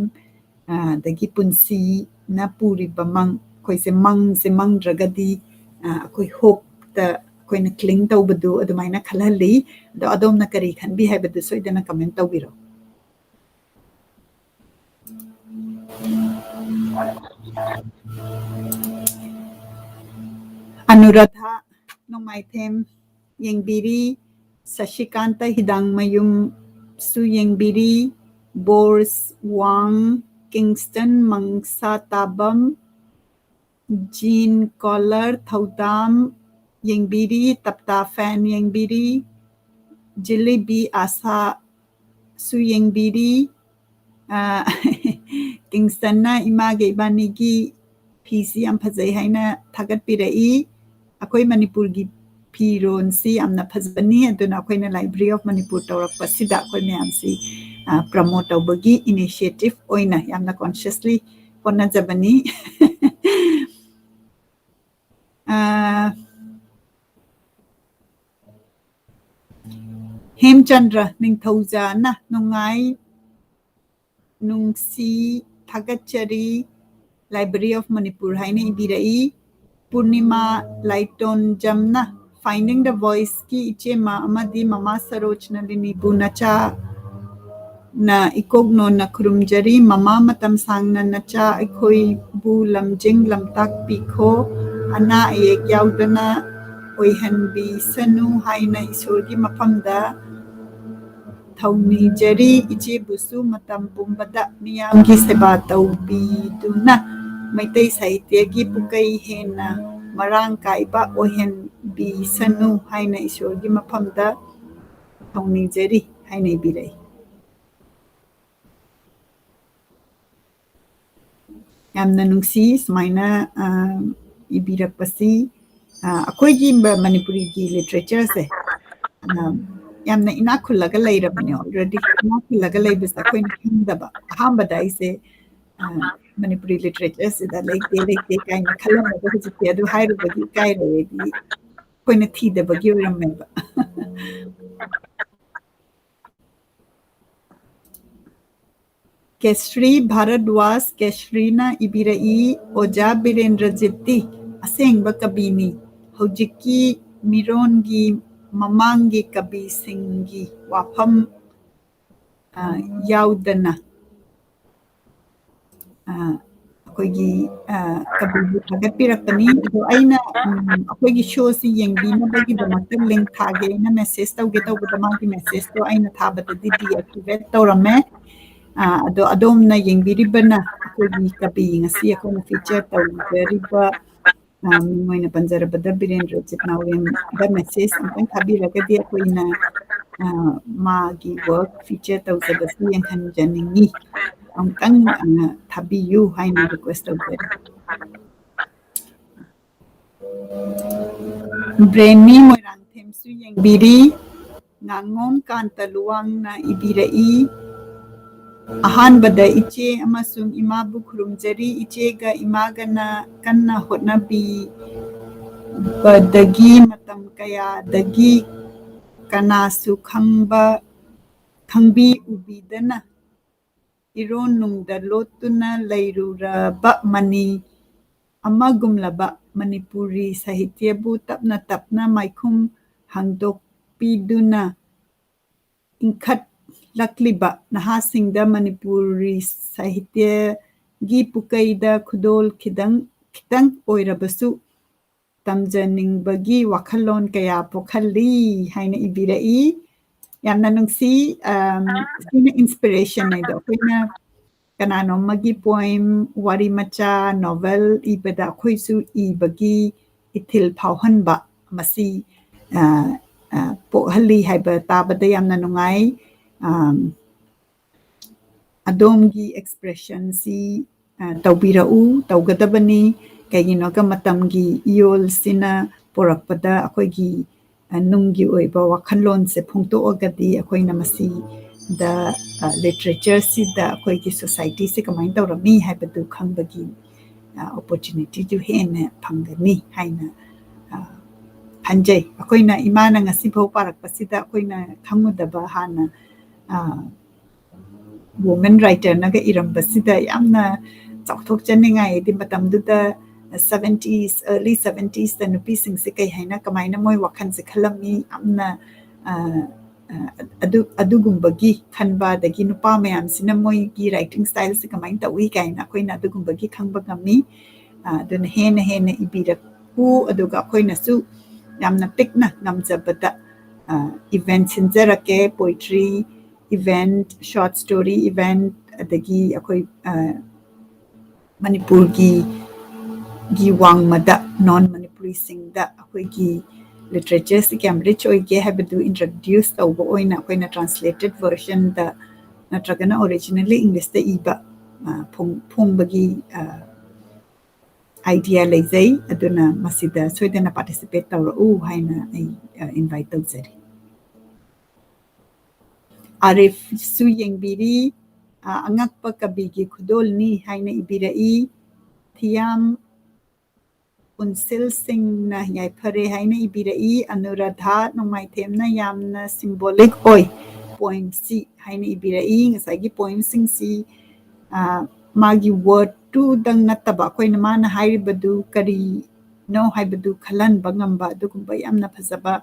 ꯑꯗꯒꯤ ꯄꯨꯟꯁꯤꯅ ꯄꯨꯔꯤꯕ ꯑꯩꯈꯣꯏꯁꯦ ꯃꯪꯁꯦ ꯃꯪꯗ꯭ꯔꯒꯗꯤ ꯑꯩꯈꯣꯏ ꯍꯣꯞꯇ ꯑꯩꯈꯣꯏꯅ ꯀ꯭ꯂꯤꯡ ꯇꯧꯕꯗꯨ ꯑꯗꯨꯃꯥꯏꯅ ꯈꯜꯍꯜꯂꯤ ꯑꯗꯣ ꯑꯗꯣꯝꯅ ꯀꯔꯤ ꯈꯟꯕꯤ ꯍꯥꯏꯕꯗꯨ ꯁꯣꯏꯗꯅ ꯀꯃꯦꯟ ꯇꯧꯕꯤꯔꯣ ꯑꯅꯨꯔꯥꯙꯥ ꯅꯣꯡꯃꯥꯏꯊꯦꯝ ꯌꯦꯡꯕꯤꯔꯤ ꯁꯁꯤꯀꯥꯟꯇ ꯍꯤꯗꯥꯡꯃꯌꯨꯝꯁꯨ ꯌꯦꯡꯕꯤꯔꯤ ꯕꯣꯔꯁ ꯋꯥꯡ ꯀꯤꯡꯁꯇꯟ ꯃꯪꯁꯥꯇꯥꯕꯝ ꯖꯤꯟ ꯀꯣꯂꯔ ꯊꯧꯗꯥꯝ ꯌꯦꯡꯕꯤꯔꯤ ꯇꯞꯇꯥ ꯐꯦꯟ ꯌꯦꯡꯕꯤꯔꯤ ꯖꯤꯂꯤꯕꯤ ꯑꯁꯥꯁꯨ ꯌꯦꯡꯕꯤꯔꯤ ꯀꯤꯡꯁꯇꯟꯅ ꯏꯃꯥꯒ ꯏꯕꯥꯅꯤꯒꯤ ꯐꯤꯁꯤ ꯌꯥꯝ ꯐꯖꯩ ꯍꯥꯏꯅ ꯊꯥꯒꯠꯄꯤꯔꯛꯏ ꯑꯩꯈꯣꯏ ꯃꯅꯤꯄꯨꯔꯒꯤ ꯐꯤꯔꯣꯟꯁꯤ ꯌꯥꯝꯅ ꯐꯖꯕꯅꯤ ꯑꯗꯨꯅ ꯑꯩꯈꯣꯏꯅ ꯂꯥꯏꯕ꯭ꯔꯦꯔꯤ ꯑꯣꯐ ꯃꯅꯤꯄꯨꯔ ꯇꯧꯔꯛꯄꯁꯤꯗ ꯑꯩꯈꯣꯏ ꯃꯌꯥꯝꯁꯤ ꯄ꯭ꯔꯃꯣꯠ ꯇꯧꯕꯒꯤ ꯏꯅꯤꯁꯤꯌꯦꯇꯤꯚ ꯑꯣꯏꯅ ꯌꯥꯝꯅ ꯀꯣꯟꯁꯤꯌꯁꯂꯤ ꯍꯣꯠꯅꯖꯕꯅꯤ ꯍꯦꯝꯆꯟꯗ꯭ꯔ ꯅꯤꯡꯊꯧꯖꯥꯅ ꯅꯨꯡꯉꯥꯏ ꯅꯨꯡꯁꯤ ꯊꯥꯒꯠꯆꯔꯤ ꯂꯥꯏꯕ꯭ꯔꯦꯔꯤ ꯑꯣꯐ ꯃꯅꯤꯄꯨꯔ ꯍꯥꯏꯅ ꯏꯕꯤꯔꯛꯏ ꯄꯨꯔꯅꯤꯃꯥ ꯂꯥꯏꯇꯣꯟꯖꯝꯅ ꯐꯥꯏꯟꯗꯤꯡ ꯗ ꯚꯣꯏꯁꯀꯤ ꯏꯆꯦꯃ ꯑꯃꯗꯤ ꯃꯃꯥ ꯁꯔꯣꯖꯅ ꯂꯤꯅꯤꯕꯨ ꯅꯆꯥ ꯅ ꯏꯀꯣꯛꯅꯣꯟꯅ ꯈꯨꯔꯨꯝꯖꯔꯤ ꯃꯃꯥ ꯃꯇꯝ ꯁꯥꯡꯅ ꯅꯆꯥ ꯑꯩꯈꯣꯏꯕꯨ ꯂꯝꯖꯤꯡ ꯂꯝꯇꯥꯛꯄꯤꯈꯣ ꯑꯅꯥ ꯑꯌꯦꯛ ꯌꯥꯎꯗꯅ ꯑꯣꯏꯍꯟꯕꯤꯁꯅꯨ ꯍꯥꯏꯅ ꯏꯁꯣꯔꯒꯤ ꯃꯐꯝꯗ ꯊꯧꯅꯤꯖꯔꯤ ꯏꯆꯦꯕꯨꯁꯨ ꯃꯇꯝ ꯄꯨꯝꯕꯗ ꯃꯤꯌꯥꯝꯒꯤ ꯁꯦꯕꯥ ꯇꯧꯕꯤꯗꯨꯅ ꯃꯩꯇꯩ ꯁꯥꯍꯤꯇ꯭ꯌꯒꯤ ꯄꯨꯀꯩ ꯍꯦꯟꯅ ꯃꯔꯥꯡ ꯀꯥꯏꯕ ꯑꯣꯏꯍꯟꯕꯤꯁꯅꯨ ꯍꯥꯏꯅ ꯏꯁꯣꯔꯒꯤ ꯃꯐꯝꯗ ꯊꯧꯅꯤꯖꯔꯤ ꯍꯥꯏꯅ ꯏꯕꯤꯔꯛꯏ ꯌꯥꯝꯅ ꯅꯨꯡꯁꯤ ꯁꯨꯃꯥꯏꯅ ꯏꯕꯤꯔꯛꯄꯁꯤ ꯑꯩꯈꯣꯏꯒꯤ ꯃꯅꯤꯄꯨꯔꯤꯒꯤ ꯂꯤꯇꯔꯦꯆꯔꯁꯦ ꯌꯥꯝꯅ ꯏꯅꯥꯛ ꯈꯨꯜꯂꯒ ꯂꯩꯔꯕꯅꯦ ꯑꯣꯜꯔꯦꯗꯤ ꯏꯅꯥꯛ ꯈꯨꯜꯂꯒ ꯂꯩꯕꯁꯦ ꯑꯩꯈꯣꯏꯅ ꯈꯪꯗꯕ ꯑꯍꯥꯟꯕꯗ ꯑꯩꯁꯦ ꯃꯅꯤꯄꯨꯔꯤ ꯂꯤꯇꯔꯦꯆꯔꯁꯤꯗ ꯂꯩꯇꯦ ꯀꯥꯏꯅ ꯈꯜꯂꯝꯃꯒ ꯍꯧꯖꯤꯛꯇꯤ ꯑꯗꯨ ꯍꯥꯏꯔꯨꯕꯒꯤ ꯏꯀꯥꯏꯔꯦꯗꯤ ꯑꯩꯈꯣꯏꯅ ꯊꯤꯗꯕꯒꯤ ꯑꯣꯏꯔꯝꯃꯦꯕ ꯀꯦꯁ꯭ꯔꯤ ꯚꯥꯔꯠꯋꯥꯁ ꯀꯦꯁ꯭ꯔꯤꯅ ꯏꯕꯤꯔꯛꯏ ꯑꯣꯖꯥ ꯕꯤꯔꯦꯟꯗ꯭ꯔꯖꯤꯠꯇꯤ ꯑꯁꯦꯡꯕ ꯀꯕꯤꯅꯤ ꯍꯧꯖꯤꯛꯀꯤ ꯃꯤꯔꯣꯟꯒꯤ ꯃꯃꯥꯡꯒꯤ ꯀꯕꯤꯁꯤꯡꯒꯤ ꯋꯥꯐꯝ ꯌꯥꯎꯗꯅ ꯑꯩꯈꯣꯏꯒꯤ ꯀꯕꯤꯕꯨ ꯊꯥꯒꯠꯄꯤꯔꯛꯄꯅꯤ ꯑꯗꯣ ꯑꯩꯅ ꯑꯩꯈꯣꯏꯒꯤ ꯁꯣꯁꯤ ꯌꯦꯡꯕꯤꯅꯕꯒꯤꯗꯃꯛꯇ ꯂꯤꯡꯛ ꯊꯥꯒꯦ ꯑꯩꯅ ꯃꯦꯁꯦꯖ ꯇꯧꯒꯦ ꯇꯧꯕꯗ ꯃꯥꯒꯤ ꯃꯦꯁꯦꯖꯇꯣ ꯑꯩꯅ ꯊꯥꯕꯗꯗꯤ ꯗꯤꯑꯦꯛꯇꯤꯚꯦꯠ ꯇꯧꯔꯝꯃꯦ ꯑꯗꯣ ꯑꯗꯣꯝꯅ ꯌꯦꯡꯕꯤꯔꯤꯕꯅ ꯑꯩꯈꯣꯏꯒꯤ ꯀꯕꯤ ꯉꯁꯤ ꯑꯩꯈꯣꯏꯅ ꯐꯤꯆꯔ ꯇꯧꯖꯔꯤꯕ ꯃꯤꯡ ꯑꯣꯏꯅ ꯄꯟꯖꯔꯕꯗ ꯕꯤꯔꯦꯟꯗ꯭ꯔꯖꯤꯠ ꯅꯥꯎꯔꯦꯝꯗ ꯃꯦꯁꯦꯖ ꯑꯃꯨꯛꯇꯪ ꯊꯥꯕꯤꯔꯒꯗꯤ ꯑꯩꯈꯣꯏꯅ ꯃꯥꯒꯤ ꯋꯥꯔꯛ ꯐꯤꯆꯔ ꯇꯧꯖꯕꯁꯤ ꯌꯦꯡꯍꯟꯖꯅꯤꯡꯉꯤ ꯑꯃꯨꯛꯇꯪ ꯊꯥꯕꯤꯌꯨ ꯍꯥꯏꯅ ꯔꯤꯀ꯭ꯋꯦꯁ ꯇꯧꯖꯔꯤ ꯕ꯭ꯔꯦꯟꯅꯤ ꯃꯣꯏꯔꯥꯡꯊꯦꯝꯁꯨ ꯌꯦꯡꯕꯤꯔꯤ ꯉꯥꯉꯣꯝ ꯀꯥꯟꯇ ꯂꯨꯋꯥꯡꯅ ꯏꯕꯤꯔꯛꯏ ꯑꯍꯥꯟꯕꯗ ꯏꯆꯦ ꯑꯃꯁꯨꯡ ꯏꯃꯥꯕꯨ ꯈꯨꯔꯨꯝꯖꯔꯤ ꯏꯆꯦꯒ ꯏꯃꯥꯒꯅ ꯀꯟꯅ ꯍꯣꯠꯅꯕꯤꯕꯗꯒꯤ ꯃꯇꯝ ꯀꯌꯥꯗꯒꯤ ꯀꯅꯥꯁꯨ ꯈꯪꯕꯤ ꯎꯕꯤꯗꯅ ꯏꯔꯣꯟ ꯅꯨꯡꯗ ꯂꯣꯠꯇꯨꯅ ꯂꯩꯔꯨꯔꯕ ꯃꯅꯤ ꯑꯃꯒꯨꯝꯂꯕ ꯃꯅꯤꯄꯨꯔꯤ ꯁꯥꯍꯤꯇ꯭ꯌꯕꯨ ꯇꯞꯅ ꯇꯞꯅ ꯃꯥꯏꯈꯨꯝ ꯍꯥꯡꯗꯣꯛꯄꯤꯗꯨꯅ ꯏꯟꯈꯠꯂꯛꯂꯤꯕ ꯅꯍꯥꯁꯤꯡꯗ ꯃꯅꯤꯄꯨꯔꯤ ꯁꯥꯍꯤꯇ꯭ꯌꯒꯤ ꯄꯨꯀꯩꯗ ꯈꯨꯗꯣꯜ ꯈꯤꯇꯪ ꯑꯣꯏꯔꯕꯁꯨ ꯇꯝꯖꯅꯤꯡꯕꯒꯤ ꯋꯥꯈꯜꯂꯣꯟ ꯀꯌꯥ ꯄꯣꯛꯍꯜꯂꯤ ꯍꯥꯏꯅ ꯏꯕꯤꯔꯛꯏ ꯌꯥꯝꯅ ꯅꯨꯡꯁꯤ ꯁꯤꯅ ꯏꯟꯁꯄꯤꯔꯦꯁꯟ ꯍꯥꯏꯗꯣ ꯑꯩꯈꯣꯏꯅ ꯀꯅꯥꯅꯣꯝꯃꯒꯤ ꯄꯣꯏꯝ ꯋꯥꯔꯤ ꯃꯆꯥ ꯅꯣꯚꯦꯜ ꯏꯕꯗ ꯑꯩꯈꯣꯏꯁꯨ ꯏꯕꯒꯤ ꯏꯊꯤꯜ ꯐꯥꯎꯍꯟꯕ ꯃꯁꯤ ꯄꯣꯛꯍꯜꯂꯤ ꯍꯥꯏꯕ ꯇꯥꯕꯗ ꯌꯥꯝꯅ ꯅꯨꯡꯉꯥꯏ ꯑꯗꯣꯝꯒꯤ ꯑꯦꯛꯁꯄ꯭ꯔꯦꯁꯟ ꯁꯤ ꯇꯧꯕꯤꯔꯛꯎ ꯇꯧꯒꯗꯕꯅꯤ ꯀꯩꯒꯤꯅꯣ ꯀ ꯃꯇꯝꯒꯤ ꯏꯌꯣꯜꯁꯤꯅ ꯄꯨꯔꯛꯄꯗ ꯑꯩꯈꯣꯏꯒꯤ ꯅꯨꯡꯒꯤ ꯑꯣꯏꯕ ꯋꯥꯈꯜꯂꯣꯟꯁꯦ ꯐꯣꯡꯗꯣꯛꯑꯒꯗꯤ ꯑꯩꯈꯣꯏꯅ ꯃꯁꯤꯗ ꯂꯤꯇꯔꯦꯆꯔꯁꯤꯗ ꯑꯩꯈꯣꯏꯒꯤ ꯁꯣꯁꯥꯏꯇꯤꯁꯦ ꯀꯃꯥꯏꯅ ꯇꯧꯔꯝꯃꯤ ꯍꯥꯏꯕꯗꯨ ꯈꯪꯕꯒꯤ opportunity ꯍꯦꯟꯅ ꯐꯪꯒꯅꯤ ꯍꯥꯏꯅ ꯈꯟꯖꯩ ꯑꯩꯈꯣꯏꯅ ꯏꯃꯥꯅ ꯉꯁꯤꯐꯥꯎ ꯄꯥꯔꯛꯄꯁꯤꯗ ꯑꯩꯈꯣꯏꯅ ꯈꯪꯉꯨꯗꯕ ꯍꯥꯟꯅ woman writernaga irambasida yamna chauthokchaningai edi matamduda 70s early 70s da nupi singse kai haina kamaina moi wakhan se khalami amna adugumbagi khanba dagi nupa mayam sina moi gi writing style se kamain tawi kaina koina adugumbagi khangba ngami aduna hena ibiraku aduga koina su yamna pikna ngamjabada event sinjarake poetry event short story event adagi akoi manipur gi wangmada non manipuri singda akoi gi literature si kam rich oige habdu introduce tawba oina akoina translated version da natragana originally english da iba phongbagi idea leizai aduna masida soidana participate tawra haina ai invite tawzari Arif su yengbiri angakpa kabigi khudolni haina ibirai thiam unsil sing na yaipare haina ibirai anuradha nongmaithemna yamna symbolic oi poem si haina ibirai ngasagi poem sing si magi word tu dang nataba koina mana hairibadu kari no haibadu khalan bangamba dugumba yamna phazaba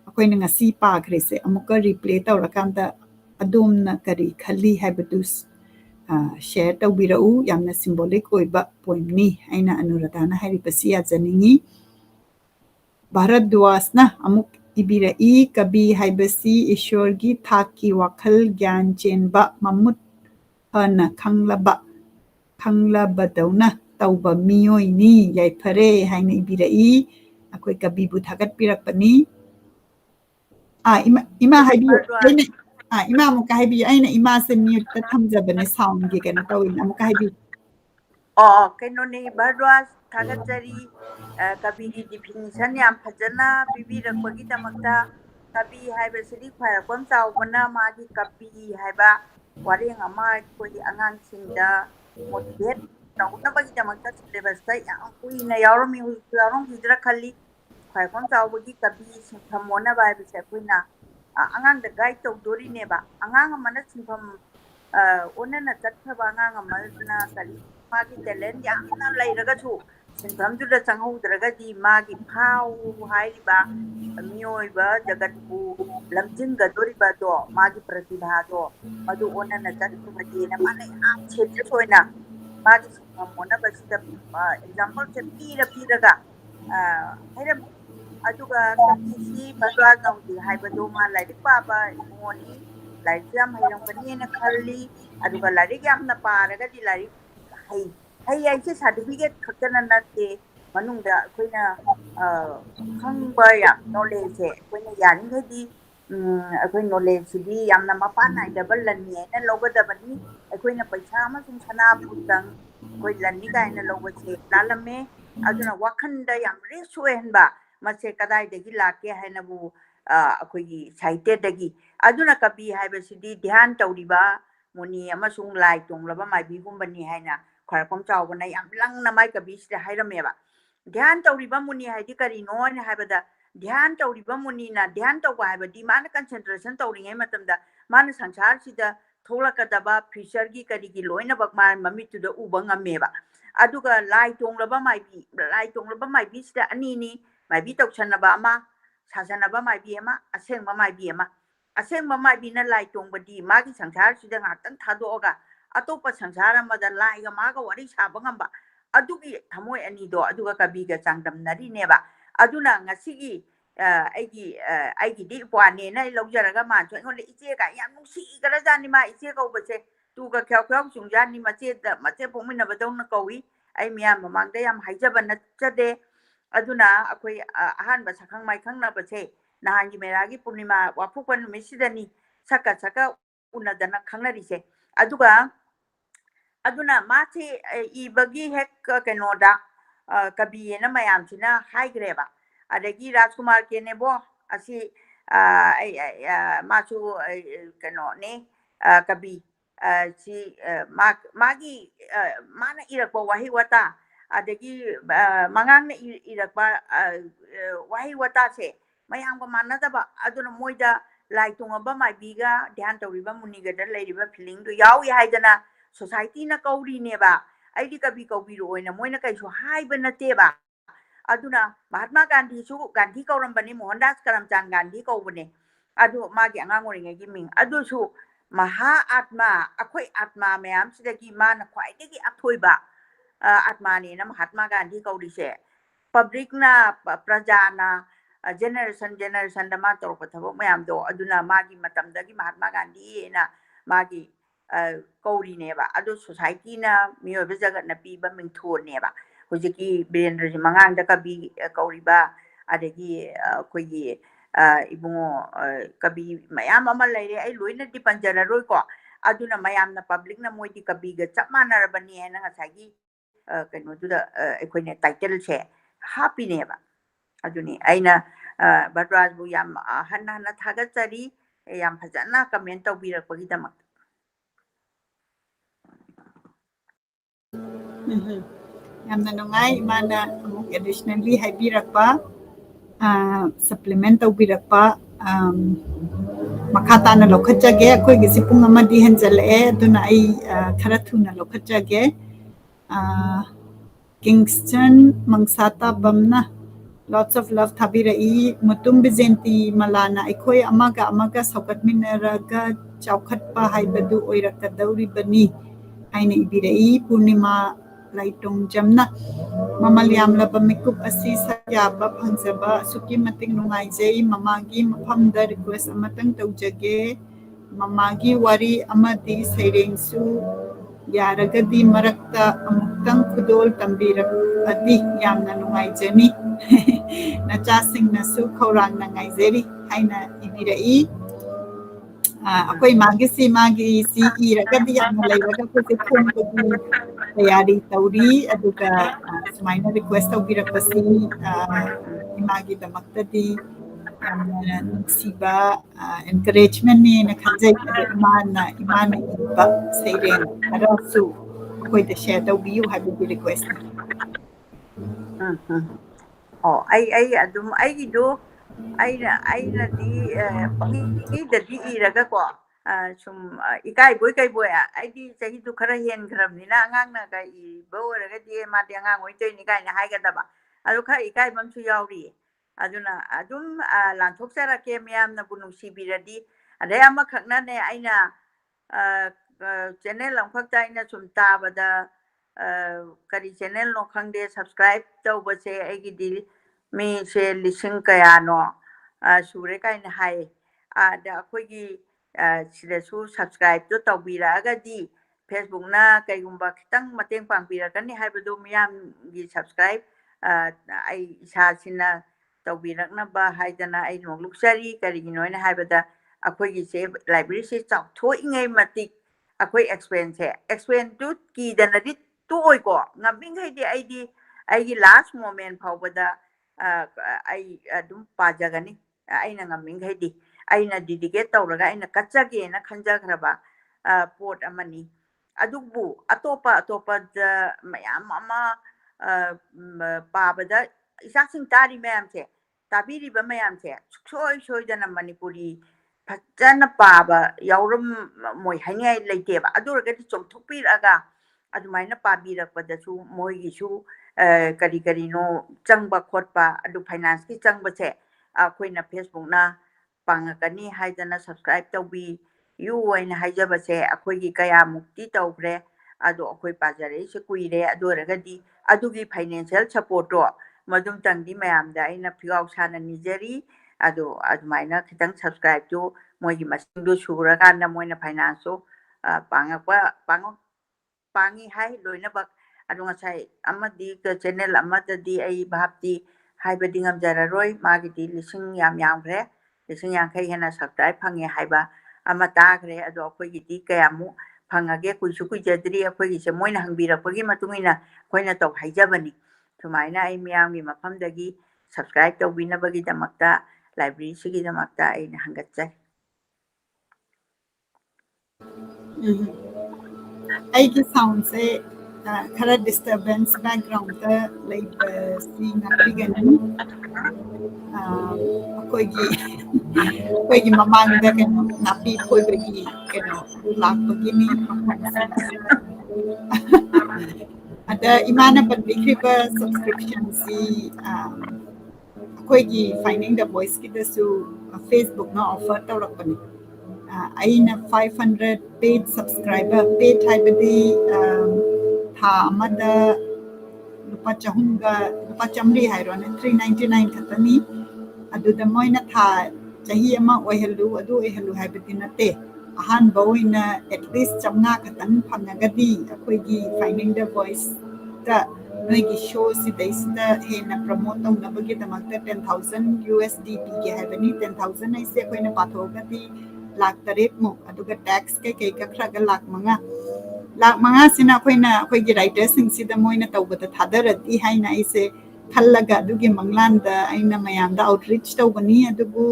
akoina ngasi pagrese amuka replay tawrakanda adomna kari khali haibadu share tawbirau yamna symbolic oiba poem ni aina anuradhana hairibasi yajaningi Bharadwasna amuk ibirai kabi haibasi ishwargi thaki wakhal gyan chenba mamut hana khanglabadawna tawba miyoi ni yaipare haina ibirai akoi kabi bu thagat pirakpani ima haibiyo ima amuka haibiyo aina ima se mute ta thamjabane sound gi kana tawin amuka haibiyo kainoni Bharadwaj thagatjari kabigi definition yam phajana pibirakpagi damakta kabi haibasidi khwarakpam chawbana magi kabi haiba wareng ama koi angang singda motivate tawnabagi damakta syllabus ta yam kuina yaurami yaurong hidra khali khwarakpam chawbagi kabi sinpham mona bai bise kuina angang da guide tawdorineba angang amana sinpham onana chatkhaba angang amana kali magi talent yamna leiragasu sinphamduda changhoudragadi magi phau hairiba miyoiba jagatbu lamjingadoriba do magi pratibha do madu onana chatkhubadina mana yam chete soina magi sinphamona basida example se piraga hairam aduga kabisi Bharadwaj naudi haibado ma lairik paba imoni lairik yam hairangani na khalli aduga lairik yamna paragadi lairik hay aise certificate khakana natte manungda akoina khangba ya knowledge akoina yaringadi akoi knowledge sidi yamna mapa naidaba lanni na logadabani akoina paisa amasung sana putang akoi lanni kaina lobase lalame aduna wakhanda yam reach ohenba mase kadai dagi lake hainabu akoigi sahitya dagi aduna kabi haibasidi dhyan tawriba muni amasung lai tonglaba maibi gumbani haina khwarakpam chawbana yam langna mai kabi sida hairameba dhyan tawriba muni haidi karino ne haibada dhyan tawriba muni na dhyan tawba haibadi mana concentration tawringai matamda mana sansar sida tholakadaba future gi karigi loina bakma mamituda uba ngameba aduga lai tonglaba maibi sida anini maibi tawchanaba ama sasanaba maibi ama asengba maibi na lai tongbadi magi sansar sida ngaktan thadoga atopa sansara mada laiga maga wari saba ngamba adugi thamoi ani do aduga kabiga changdamnari neba aduna ngasigi aigi di pwane na logjaraga man so ngon iche ka yam nusi gara jani ma iche ko base tu ga khyau sungjani mache pomina badong kawi ai miyam mamangda yam haijaba na chade aduna akoi ahan ba sakhang mai khang na base nahangi meragi purnima wapukwan misidani saka unadana khangnari se aduga aduna mati ibagi hek kenoda kabi na mayam sina haigreba adagi Rajkumar kenebo asi masu keno ne kabi si magi mana irakpa wahi wata adagi mangang na irakpa wahi wata se mayam ko manadaba aduna moida lai tungaba maibiga dhyan tawriba muniga da leiriba feeling do yawi haidana society na kauri neba aidi kabi kabi ro oina moina kaisu haiba nateba aduna Mahatma Gandhi su Gandhi kaurambani Mohandas Karamchand Gandhi kaubane adu magi angang oringa gi ming adu su maha atma akhoi atma mayam sidagi mana khwaidagi athoiba atma ni na Mahatma Gandhi kauri se public na praja na generation da ma tor pa thabo mayam do aduna magi matam dagi Mahatma Gandhi na magi kauri neba adu society na miyo bejaga na pi ba ming thon neba hojiki Birendra ji mangang da kabi kauri ba adagi koyi ibungo kabi mayam ama laire ai loina di panjara roi ko aduna mayam na public na moi di kabi ga chap manarabani na ngasagi kano duda aikoine title se happy neba aduni aina Badraj bu yam hanna na thagatsari yam phajana comment tawbirakpagi damak yamna nungai mana amuk additionally haibirakpa supplement tawbirakpa makha tana lokhatjage akhoi gi sipung amadi henjalae aduna ai khara thuna lokhatjage Kingston Mangsata Bamna lots of love thabirai mutum bizenti malana akhoi amaga saukat minaraga chaukhatpa haibadu oirakadauri bani aina ibirai Purnima Laitung Jamna mamal yamlaba mikup asi sayaba phangjaba suki mating nungaijai mamagi mafamda request amatang taujage mamagi wari amadi sairengsu yaragadi marakta amuktang khudol tambirak adi yamna nungaijani nachasingnasu khaurangna ngaijeri haina ibirai akwai magi si iragadi yamna leiraga kuse phumgadi tayari tauri aduga sumaina request tawbirakpasi imagi damaktadi yamna nungsiba encouragement ni na khanjai adu imana iba seireng arasu akoida share tawbiyu habigi request oh ai adum ai gidu aina di pangi da di iraga ko sum ikai boy ai di chahi du khara hen khram ni na ngang na ga i bo raga di ma de ngang oi toi ni kai na hai ga da ba adu kha ikai bam su yauri aduna adum lan thok sara ke miyam na bu nung si biradi ade ama khakna ne aina channel lam khak ta aina sum ta bada kari channel no khangde subscribe tau ba se ai gi di mi se lising kaya no sure kai na hai da akhoi gi sidasu subscribe to tawbira di Facebook na kaigumba kitang mateng pangbirakani haibadu miyam gi subscribe ai isa sina tawbirakna ba haidana ai nongluksari karigino na haibada akhoi gi se library se chawthoingai matik akhoi explain tu ki danadi tu oi ko ngabing hai di ai gi last moment phawbada ai adum pajagani aina ngaming hai di aina dedicate tawraga aina kachage na khanjagraba port amani adubu atopa da mayam ama pabada isasing tari mayam se tabiri ba mayam se soi dana manipuri fajana paba yaurum moi hangai leiteba aduragadi chomthopiraga adumaina pabirakpadasu moigisu kari no changba khotpa adu finance ki changba se akoina Facebook na pangakani haidana subscribe tawbi yu oina haijaba se akoigi kaya mukti tawbre adu akoi pajare se kuire aduragadi adugi financial support to madum tangdi mayamda aina pigaw sana nijeri adu adumaina kitang subscribe to moigi masingdu suraganna moina finance pangi hai loina bak adu ngasai amadi ka channel amadadi ai bhapti haibadi ngamjararoi magidi lising yamgre lising yang kai hena subscribe phangi haiba ama tagre adu akoi gidi kayamu ꯐꯪꯉꯒꯦ ꯀꯨꯏꯁꯨ ꯀꯨꯏꯖꯗ꯭ꯔꯤ ꯑꯩꯈꯣꯏꯒꯤꯁꯦ ꯃꯣꯏꯅ ꯍꯪꯕꯤꯔꯛꯄꯒꯤ ꯃꯇꯨꯡ ꯏꯟꯅ ꯑꯩꯈꯣꯏꯅ ꯇꯧ ꯍꯥꯏꯖꯕꯅꯤ ꯁꯨꯃꯥꯏꯅ ꯑꯩ ꯃꯤꯌꯥꯝꯒꯤ ꯃꯐꯝꯗꯒꯤ ꯁꯕꯁꯀ꯭ꯔꯥꯏꯕ ꯇꯧꯕꯤꯅꯕꯒꯤꯗꯃꯛꯇ ꯂꯥꯏꯕ꯭ꯔꯦꯔꯤꯁꯤꯒꯤꯗꯃꯛꯇ ꯑꯩꯅ ꯍꯪꯒꯠꯆꯔꯤ ꯑꯩꯒꯤ ꯁꯥꯎꯟꯁꯦ ꯈꯔ ꯗꯤꯁꯇꯔꯕꯦꯟꯁ ꯕꯦꯛꯒ꯭ꯔꯥꯎꯟꯗ ꯂꯩꯕꯁꯤ ꯉꯥꯛꯄꯤꯒꯅꯤ ꯑꯩꯈꯣꯏꯒꯤ ꯃꯃꯥꯡꯗ ꯀꯩꯅꯣ ꯅꯥꯄꯤ ꯐꯣꯏꯕꯒꯤ ꯀꯩꯅꯣ ꯂꯥꯛꯄꯒꯤꯅꯤ ꯃꯐꯝꯁꯤꯡꯁꯦ ꯑꯗ ꯏꯃꯥꯅ ꯄꯟꯕꯤꯈ꯭ꯔꯤꯕ ꯁꯕꯁꯀ꯭ꯔꯤꯞꯁꯟꯁꯤ ꯑꯩꯈꯣꯏꯒꯤ ꯐꯥꯏꯟꯗꯤꯡ ꯗ ꯚꯣꯏꯁꯀꯤꯗꯁꯨ ꯐꯦꯁꯕꯨꯛꯅ ꯑꯣꯐꯔ ꯇꯧꯔꯛꯄꯅꯤ ꯑꯩꯅ 500 paid subscriber paid ꯍꯥꯏꯕꯗꯤ ꯊꯥ ꯑꯃꯗ lupa chamri hairone 399 khatani aduda moina tha chahi ama oihalu adu oihalu haibati nate ahan boina at least chamna khatan phangagadi akoigi finding the voice ta noigi show si daisda hena promote tawnabagi damakta 10,000 USDT ge haibani 10,000 aise koina pathogadi lakh taret mo aduga tax ke ka khraga lakh manga sina koina writer sing sida moina tawbata thadarat I haina aise khallaga adugi manglanda aina mayamda outreach tawbani adugu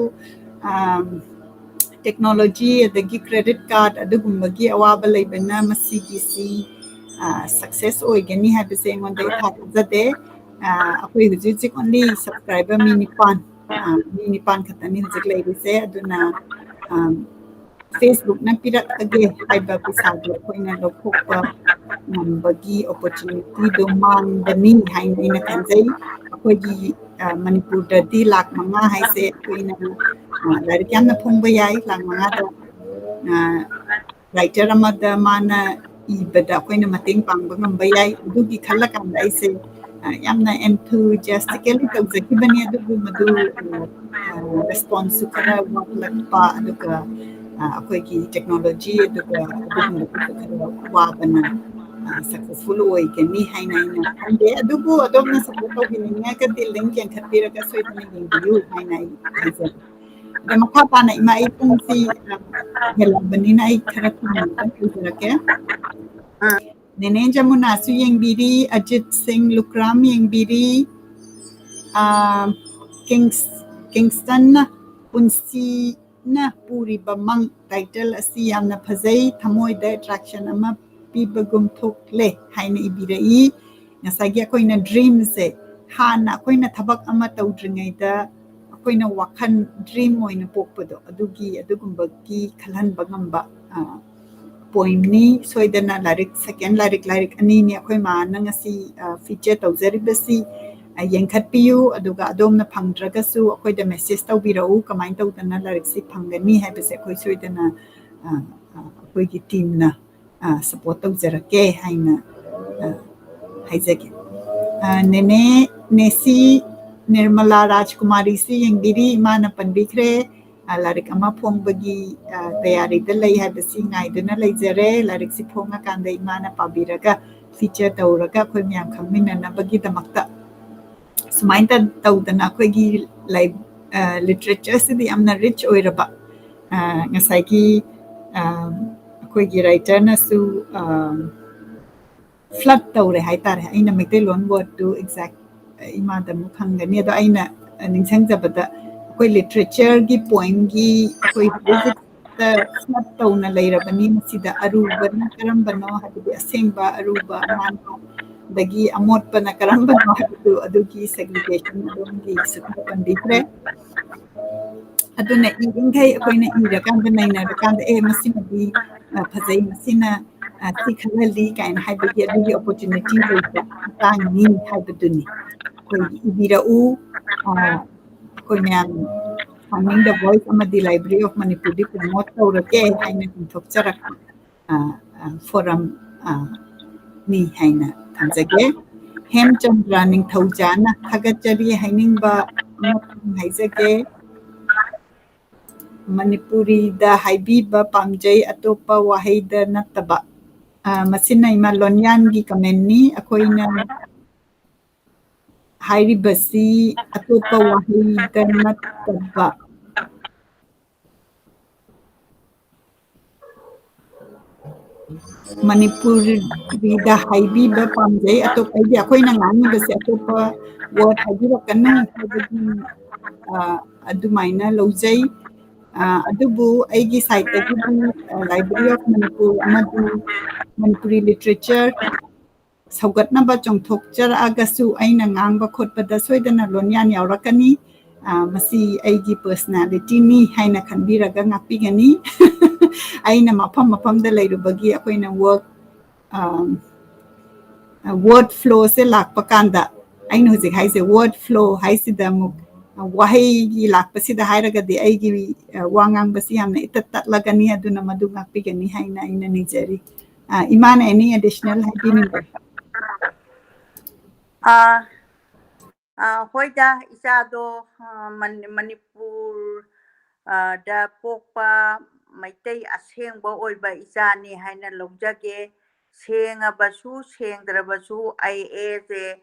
technology adagi credit card adugumbagi awaba laibana masigi si success oigani habise ngonda thazade akoi hujik only subscriber mini pan khatani hujik laibise aduna Facebook na pirat age haiba pisado koina lokokpa nambagi opportunity do mangdani haina ina kanjai akoigi Manipur da di lakh manga haise koina larik yamna phongba yai lakh manga da writer amada mana ibada koina mating pangba ngamba yai adugi khallakanda aise yamna enthusiastically tawjakibani adugu madu response khara waklakpa aduga akoigi technology aduga wabana successful oigani haina ina ande adugu adomna support tawbininga ka link yan khatiraga soidana yengbiyu haina haise da makha pana ima ipungsi helabani ai khara thumna kujrake nene jamuna su yengbiri Ajit Singh Lukram yengbiri Kingston punsi na puri bamang title asi yamna phazai thamoi da attraction ama pibagum thokle haina ibirai ngasagi koina dream se hana koina thabak ama tawdringai da koina wakhan dream oina pokpado adugumbaki khalhan bangamba point ni soidana larik second larik ani ni akoi ma nangasi feature tawjaribasi yengkhat piyu aduga adomna phangdragasu akoi da message tawbirau kamain tawdana larik si phangani haibase akoi soidana akoi gi team na support tawjarake haina haijage nene nesi Nirmala Rajkumari si yengbiri imana panbikre larik ama phongbagi tayari da lai habasi ngaiduna leijare larik si phonga kanda imana pabiraga feature tawraga khoi myam khangmina na bagi damakta sumainta tawdana khoi gi live literature si amna rich oiraba ngasai khoi gi writer na su flood tawre haitare aina maitai word to exact imada mukhangani ado aina ningsangjabada koi literature gi poem gi koi visit the flood tawna leirabani masida arubana karambano habidi asengba aruba manno dagi amotpana karambano habdu adugi segregation adongi sukapandikre aduna ingai koina irakanda nainakanda masinadi phazai masina tikhalali kain haibagi adugi opportunity leita tangni haibaduni koi ibirau koina finding the voice amadi library of Manipur di promote tawrake haina thokcharak forum ni haina thanjage Hemchandra Ningthaujana thagachari hainingba haijage Manipuri da haibiba pamjai atopa wahaida nataba masina ima lonyan gi comment ni akoina hairibasi atopa wahaida nataba Manipurida haibiba pamjai atop aidi akoina nganibase atopa word haibirakana habagi adumaina lojai adubu aigi site tagi Library of Manipur amadi Manipuri literature saugatnaba chongthokjaragasu aina ngangba khotpada soidana lonyan yaurakani masi aigi personality ni haina khanbiraga ngapigani aina mafam da lairubagi akoina work word flow se lakpa kanda aina hojik haise word flow haisida muk wahai gi lakpa sida hairaga de aigi wangang basi yamna itat lagani aduna madu ngapigani haina aina nijari imana any additional haidini hoida isado Manipur da pokpa maitai asengba oiba isani haina lojage sengabasu sengdrabasu ai eze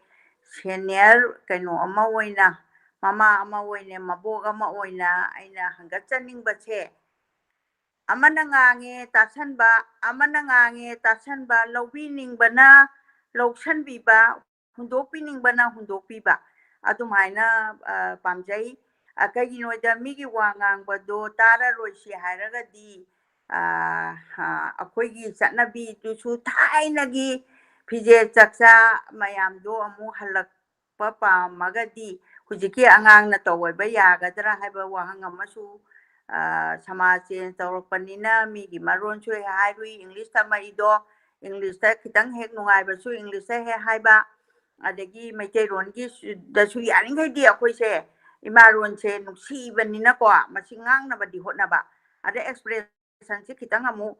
senior kaino ama oina mama ama oine mabok ama oina aina hangatjaningbache amana ngange tasanba lawbiningbana lawsanbiba hundokpiningbana hundokpiba adumaina pamjai kaginoida migi wangangbado tararoisi hairagadi akoigi chatnabi dusu thainagi phije chakcha mayamdo amu halakpa pamagadi hujiki angangna tawaiba yagadra haiba wahang amasu samaj change tawrakpanina migi maron chu hairui English tamaido English ta khitang hek nungaibasu English ta he haiba adagi maitairon gi dasu yaringai di akoise imaron che nuksibanina ko masingangnabadi hotnaba ada expression se khitang amu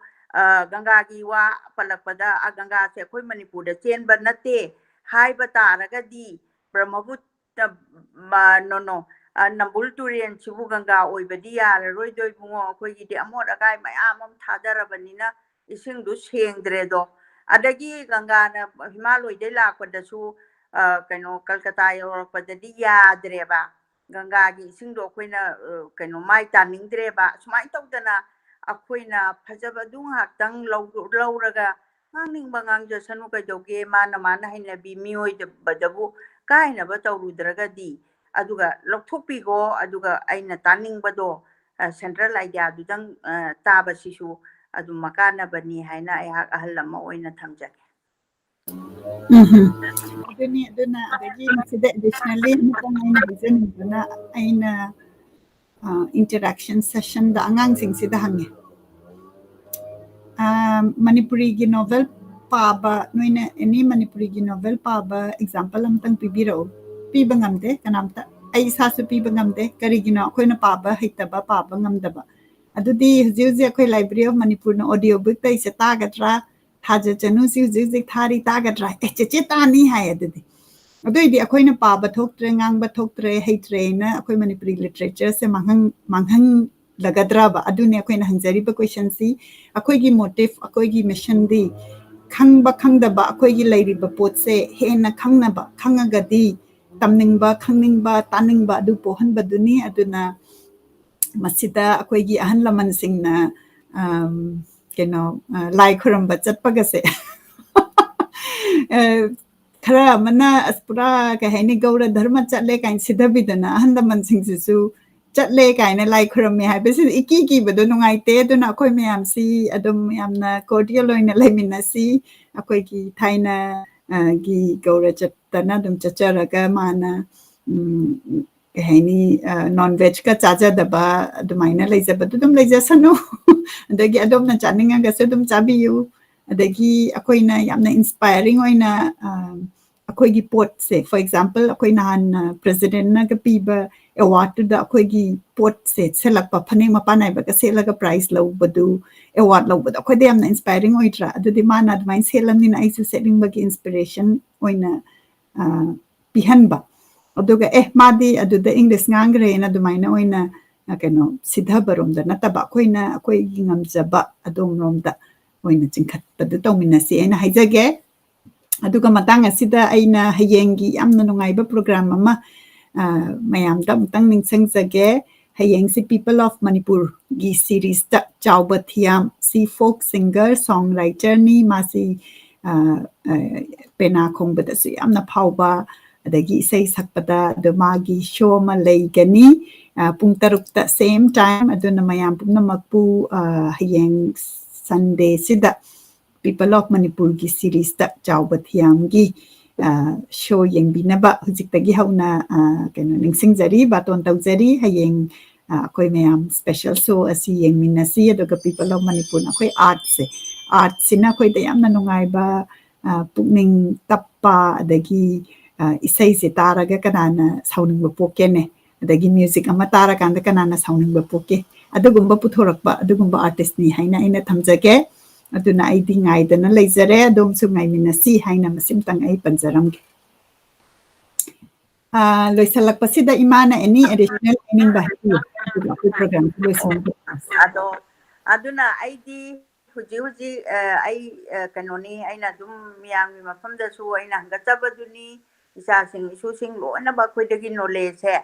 ganga gi wa palakpada ganga se khoi Manipur da chenba nate haiba taragadi Brahmaputra no Nambul Turian Chibu Ganga oibadi yararoi doi bungo akoigi di amot agai mayam am thadarabanina isingdu sengdredo adagi Ganga na Himalaya de lakpadasu kaino Kolkata yorokpadadi yadreba Ganga gi isingdo akoina kaino mai taningdreba sumai tawdana akoina phajaba dung haktang lauraga ngangningbang ngangjasanu kaidoge mana hainabi mioi badabu kainaba tawrudragadi aduga lokthokpigo aduga aina taningbado central idea dudang taba sisu adu makana bani haina ayhak ahal lama oina thamjage aduna adagi masida additionally aina reason duna aina interaction session da angang sing sida hange Manipuri gi novel paba noina any Manipuri gi novel paba example amtang pibiro piba ngamde kanamta ai sasu piba ngamde karigina akoina paba hitaba paba ngamdaba adudi hujuje akoi Library of Manipur na audio book tai se tagadra thaja chanu si hujuje thari tagadra cheche tani hai adudi adudi akoina paba thoktre ngangba thoktre heitre na akoi Manipuri literature se manghang lagadra aduni akoina hanjari ba question si akoigi motive akoigi mission di khangba khangdaba akoigi lairiba potse hena khangnaba khangagadi tamningba khangningba taningba adu pohanbaduni aduna masida akoigi ahan laman singna keno lai khuramba chatpagase khara mana aspura ka haini gaura dharma chatle kain sidhabidana ahan laman singsisu chatle kaina lai khurami haibesi iki bado nungaite aduna akoi mayam si adum yamna cordial oina laiminasi akoigi thaina gi gaura chatana dum chacharaga mana haini non veg ka chaja daba adumaina leijabadu dum leijasanu adagi adom na chaninga ga sedum chabiyu adagi akoina yamna inspiring oina akoigi pot se for example akoina han president na ga piba award da akoigi pot se selakpa phane mapanai ba ka selaga prize lawbadu award lawbadu akoide yamna inspiring oitra adudi mana admain selamnina aisu setting bagi inspiration oina pihanba aduga madi aduda English ngangre na dumaina oina kano sidha baromda nataba koina akoi ngamjaba adom romda oina chingkhat padu tawminasi aina haijage aduga matang asida aina hayengi yamna nungaiba program ama mayamda mutang ningsangjage hayengsi People of Manipur gi series ta Chauba Thiam si folk singer songwriter ni masi pena khongbada su yamna phauba adagi isai sakpada adu magi show ma leigani pung tarukta same time aduna mayam pumnamakpu hayeng Sunday sida People of Manipur gi series ta Chauba Thiam gi show yengbinaba hujiktagi hauna keno ningsingjari baton taujari hayeng koi mayam special show asi yengminasi aduga People of Manipur na koi art sina koi da yamna nungaiba pukning tappa adagi isai se taraga kanana sauningba pokene adagi music ama tarakanda kanana sauningba poke adugumba puthorakba adugumba artist ni haina aina thamjage aduna aidi ngaidana leizare adom su ngaiminasi haina masimtang ai panjaramge loisalakpasida imana any additional meaning bahi program ado aduna aidi huji ai kanoni aina dum miyang mafamda su aina hangatabaduni isa sing isu sing lo na ba khoidagi knowledge he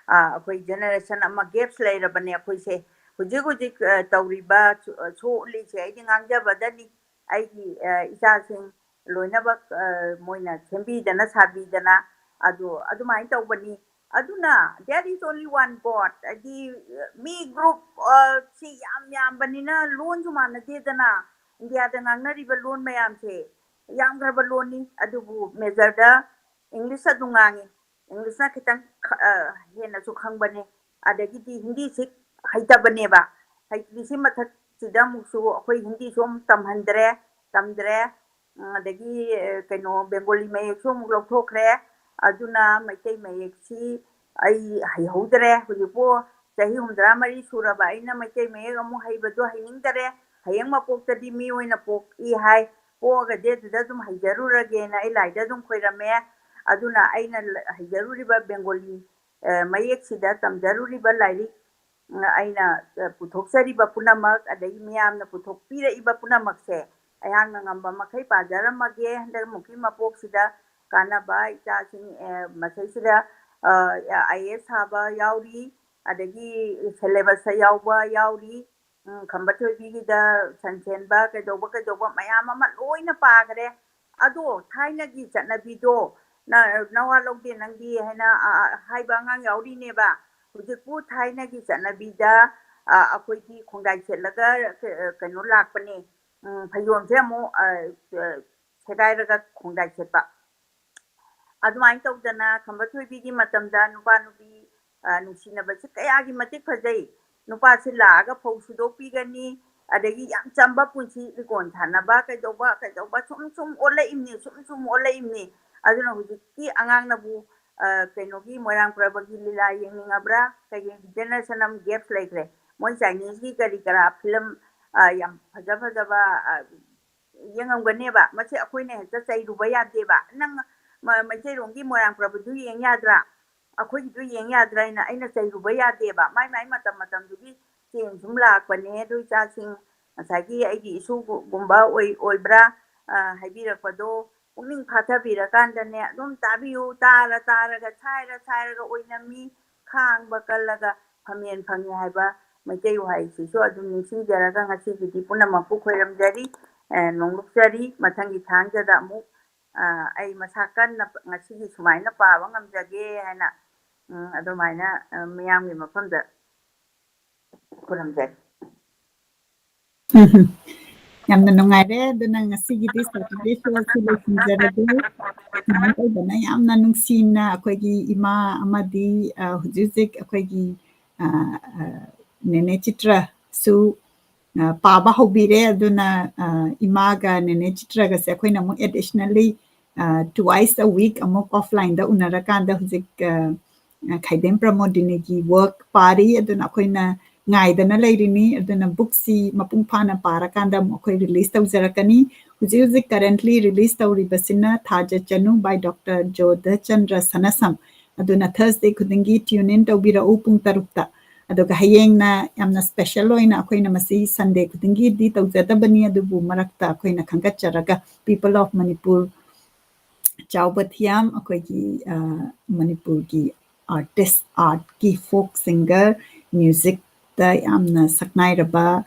akhoi generation ama gaps leirabane akhoi se huji tawriba so li se ai ngangja badani ai isa sing loina ba moina thembi dana sabi dana adu mai tawbani aduna there is only one god adi me group si yam banina loan ju manade dana india da ngangnari ba loan mayam se yam garba loan ni adubu measure da english adungangi english na kitang hena su khangbane adagi di hindi sik haita bane ba haiti si mathak sida musu akoi hindi som tamdre adagi keno bengali mai som lokthokre aduna maitai mayek si ai haihudre hujipo chahi humdra mari suraba aina maitai mayek amu haibado hainingdare hayang mapokta di mi oina pok I hai poga de da dum haijarurage na ai laida dum khoirame aduna aina haijaruriba bengali mayek sida tamjaruriba lairi aina puthokchariba punamak adai miyamna puthokpira iba punamak se ayang ngamba makai pajaramage handar muki mapok sida kanaba ita sing masai sida IAS haba yauri adagi syllabus yauba yauri khambathoi da sanchenba kadoba mayam ama loina pagre ado thaina gi chanabi do nawa logde nangdi haina haiba ngang yauri neba hujipu thaina gi chanabi da akoi gi khongdai chetlaga kano lakpane phayom se mo sedai raga khongdai chetpa adumai tawdana khambathoi gi matamda nupa nubi nungsinaba se kayagi matik phajai nupa se laaga phau sudokpi gani adagi yam chamba punchi likon thanaba kaidoba sum ola imni aduna hujiki angang nabu kainogi moirang prabagi lila yengingabra kay generation am gaps laikre moi Chinese gi kara film yam phajaba yengamganeba machi akoine heta chai ruba yadeba nang mai rongi moirang prabadu yeng yadra akhoi du yeng yadra ina aina chai ruba yadeba mai matam dugi chen jumla kwane du cha sing asagi aigi isu gumba oibra haibirakpado puning phathabira kandane adum tabiyu taraga chaira oinami khangba kallaga phamen phangi haiba maitai wahai sisu adum ningsingjaraga ngasi gidi punamapu khoiramjari nonglukjari mathangi thangjada amu ai masakan ngasi gi sumaina pawa ngamjage haina adumaina miyamgi mafamda kuramjari yamna nungaire aduna ngasigidi Saturday show si loisinjarage bana yamna nungsina akoigi ima amadi hujik akoigi nene chitra su paba hobire aduna imaga nene chitra ga se akoina mo additionally twice a week amok offline da unarakanda hujik khaidem pramodini gi work party aduna akoina ngaidana leirini aduna booksi mapung phana parakanda akhoi release tawjarakani hujik currently release tawribasina thaja chanu by Dr. Jodha Chandra Sanasam aduna Thursday khudingi tune in tawbira upung tarukta aduga hayengna yamna special oina akoina masi Sunday khudingi di tawjadabani adubu marakta akoina khangacharaga People of Manipur Chauba Thiam akoigi Manipur gi artist art ki folk singer music da yamna saknairaba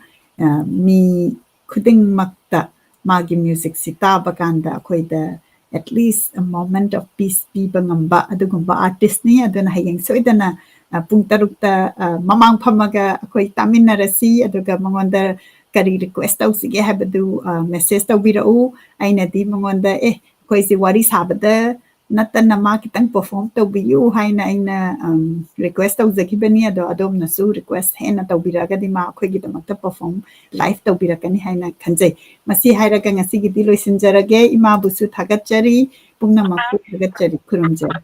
mi khudingmakta magi music si taba kanda akoida at least a moment of peace piba ngamba adugumba artist ni aduna hayeng soidana pung tarukta mamang phamaga akoi taminarasi aduga mangonda kari request tawsige habadu message tawbirau aina di mangonda koi si wari sabada natana ma kitang perform tawbiyu haina aina request tawzakibani ado adom nasu request hena tawbiraga di ma akoi gidamakta perform live tawbirakani haina khanjai masi hairaga ngasi gidi loisinjarage ima busu thagatchari pungna makku thagatchari khurumjai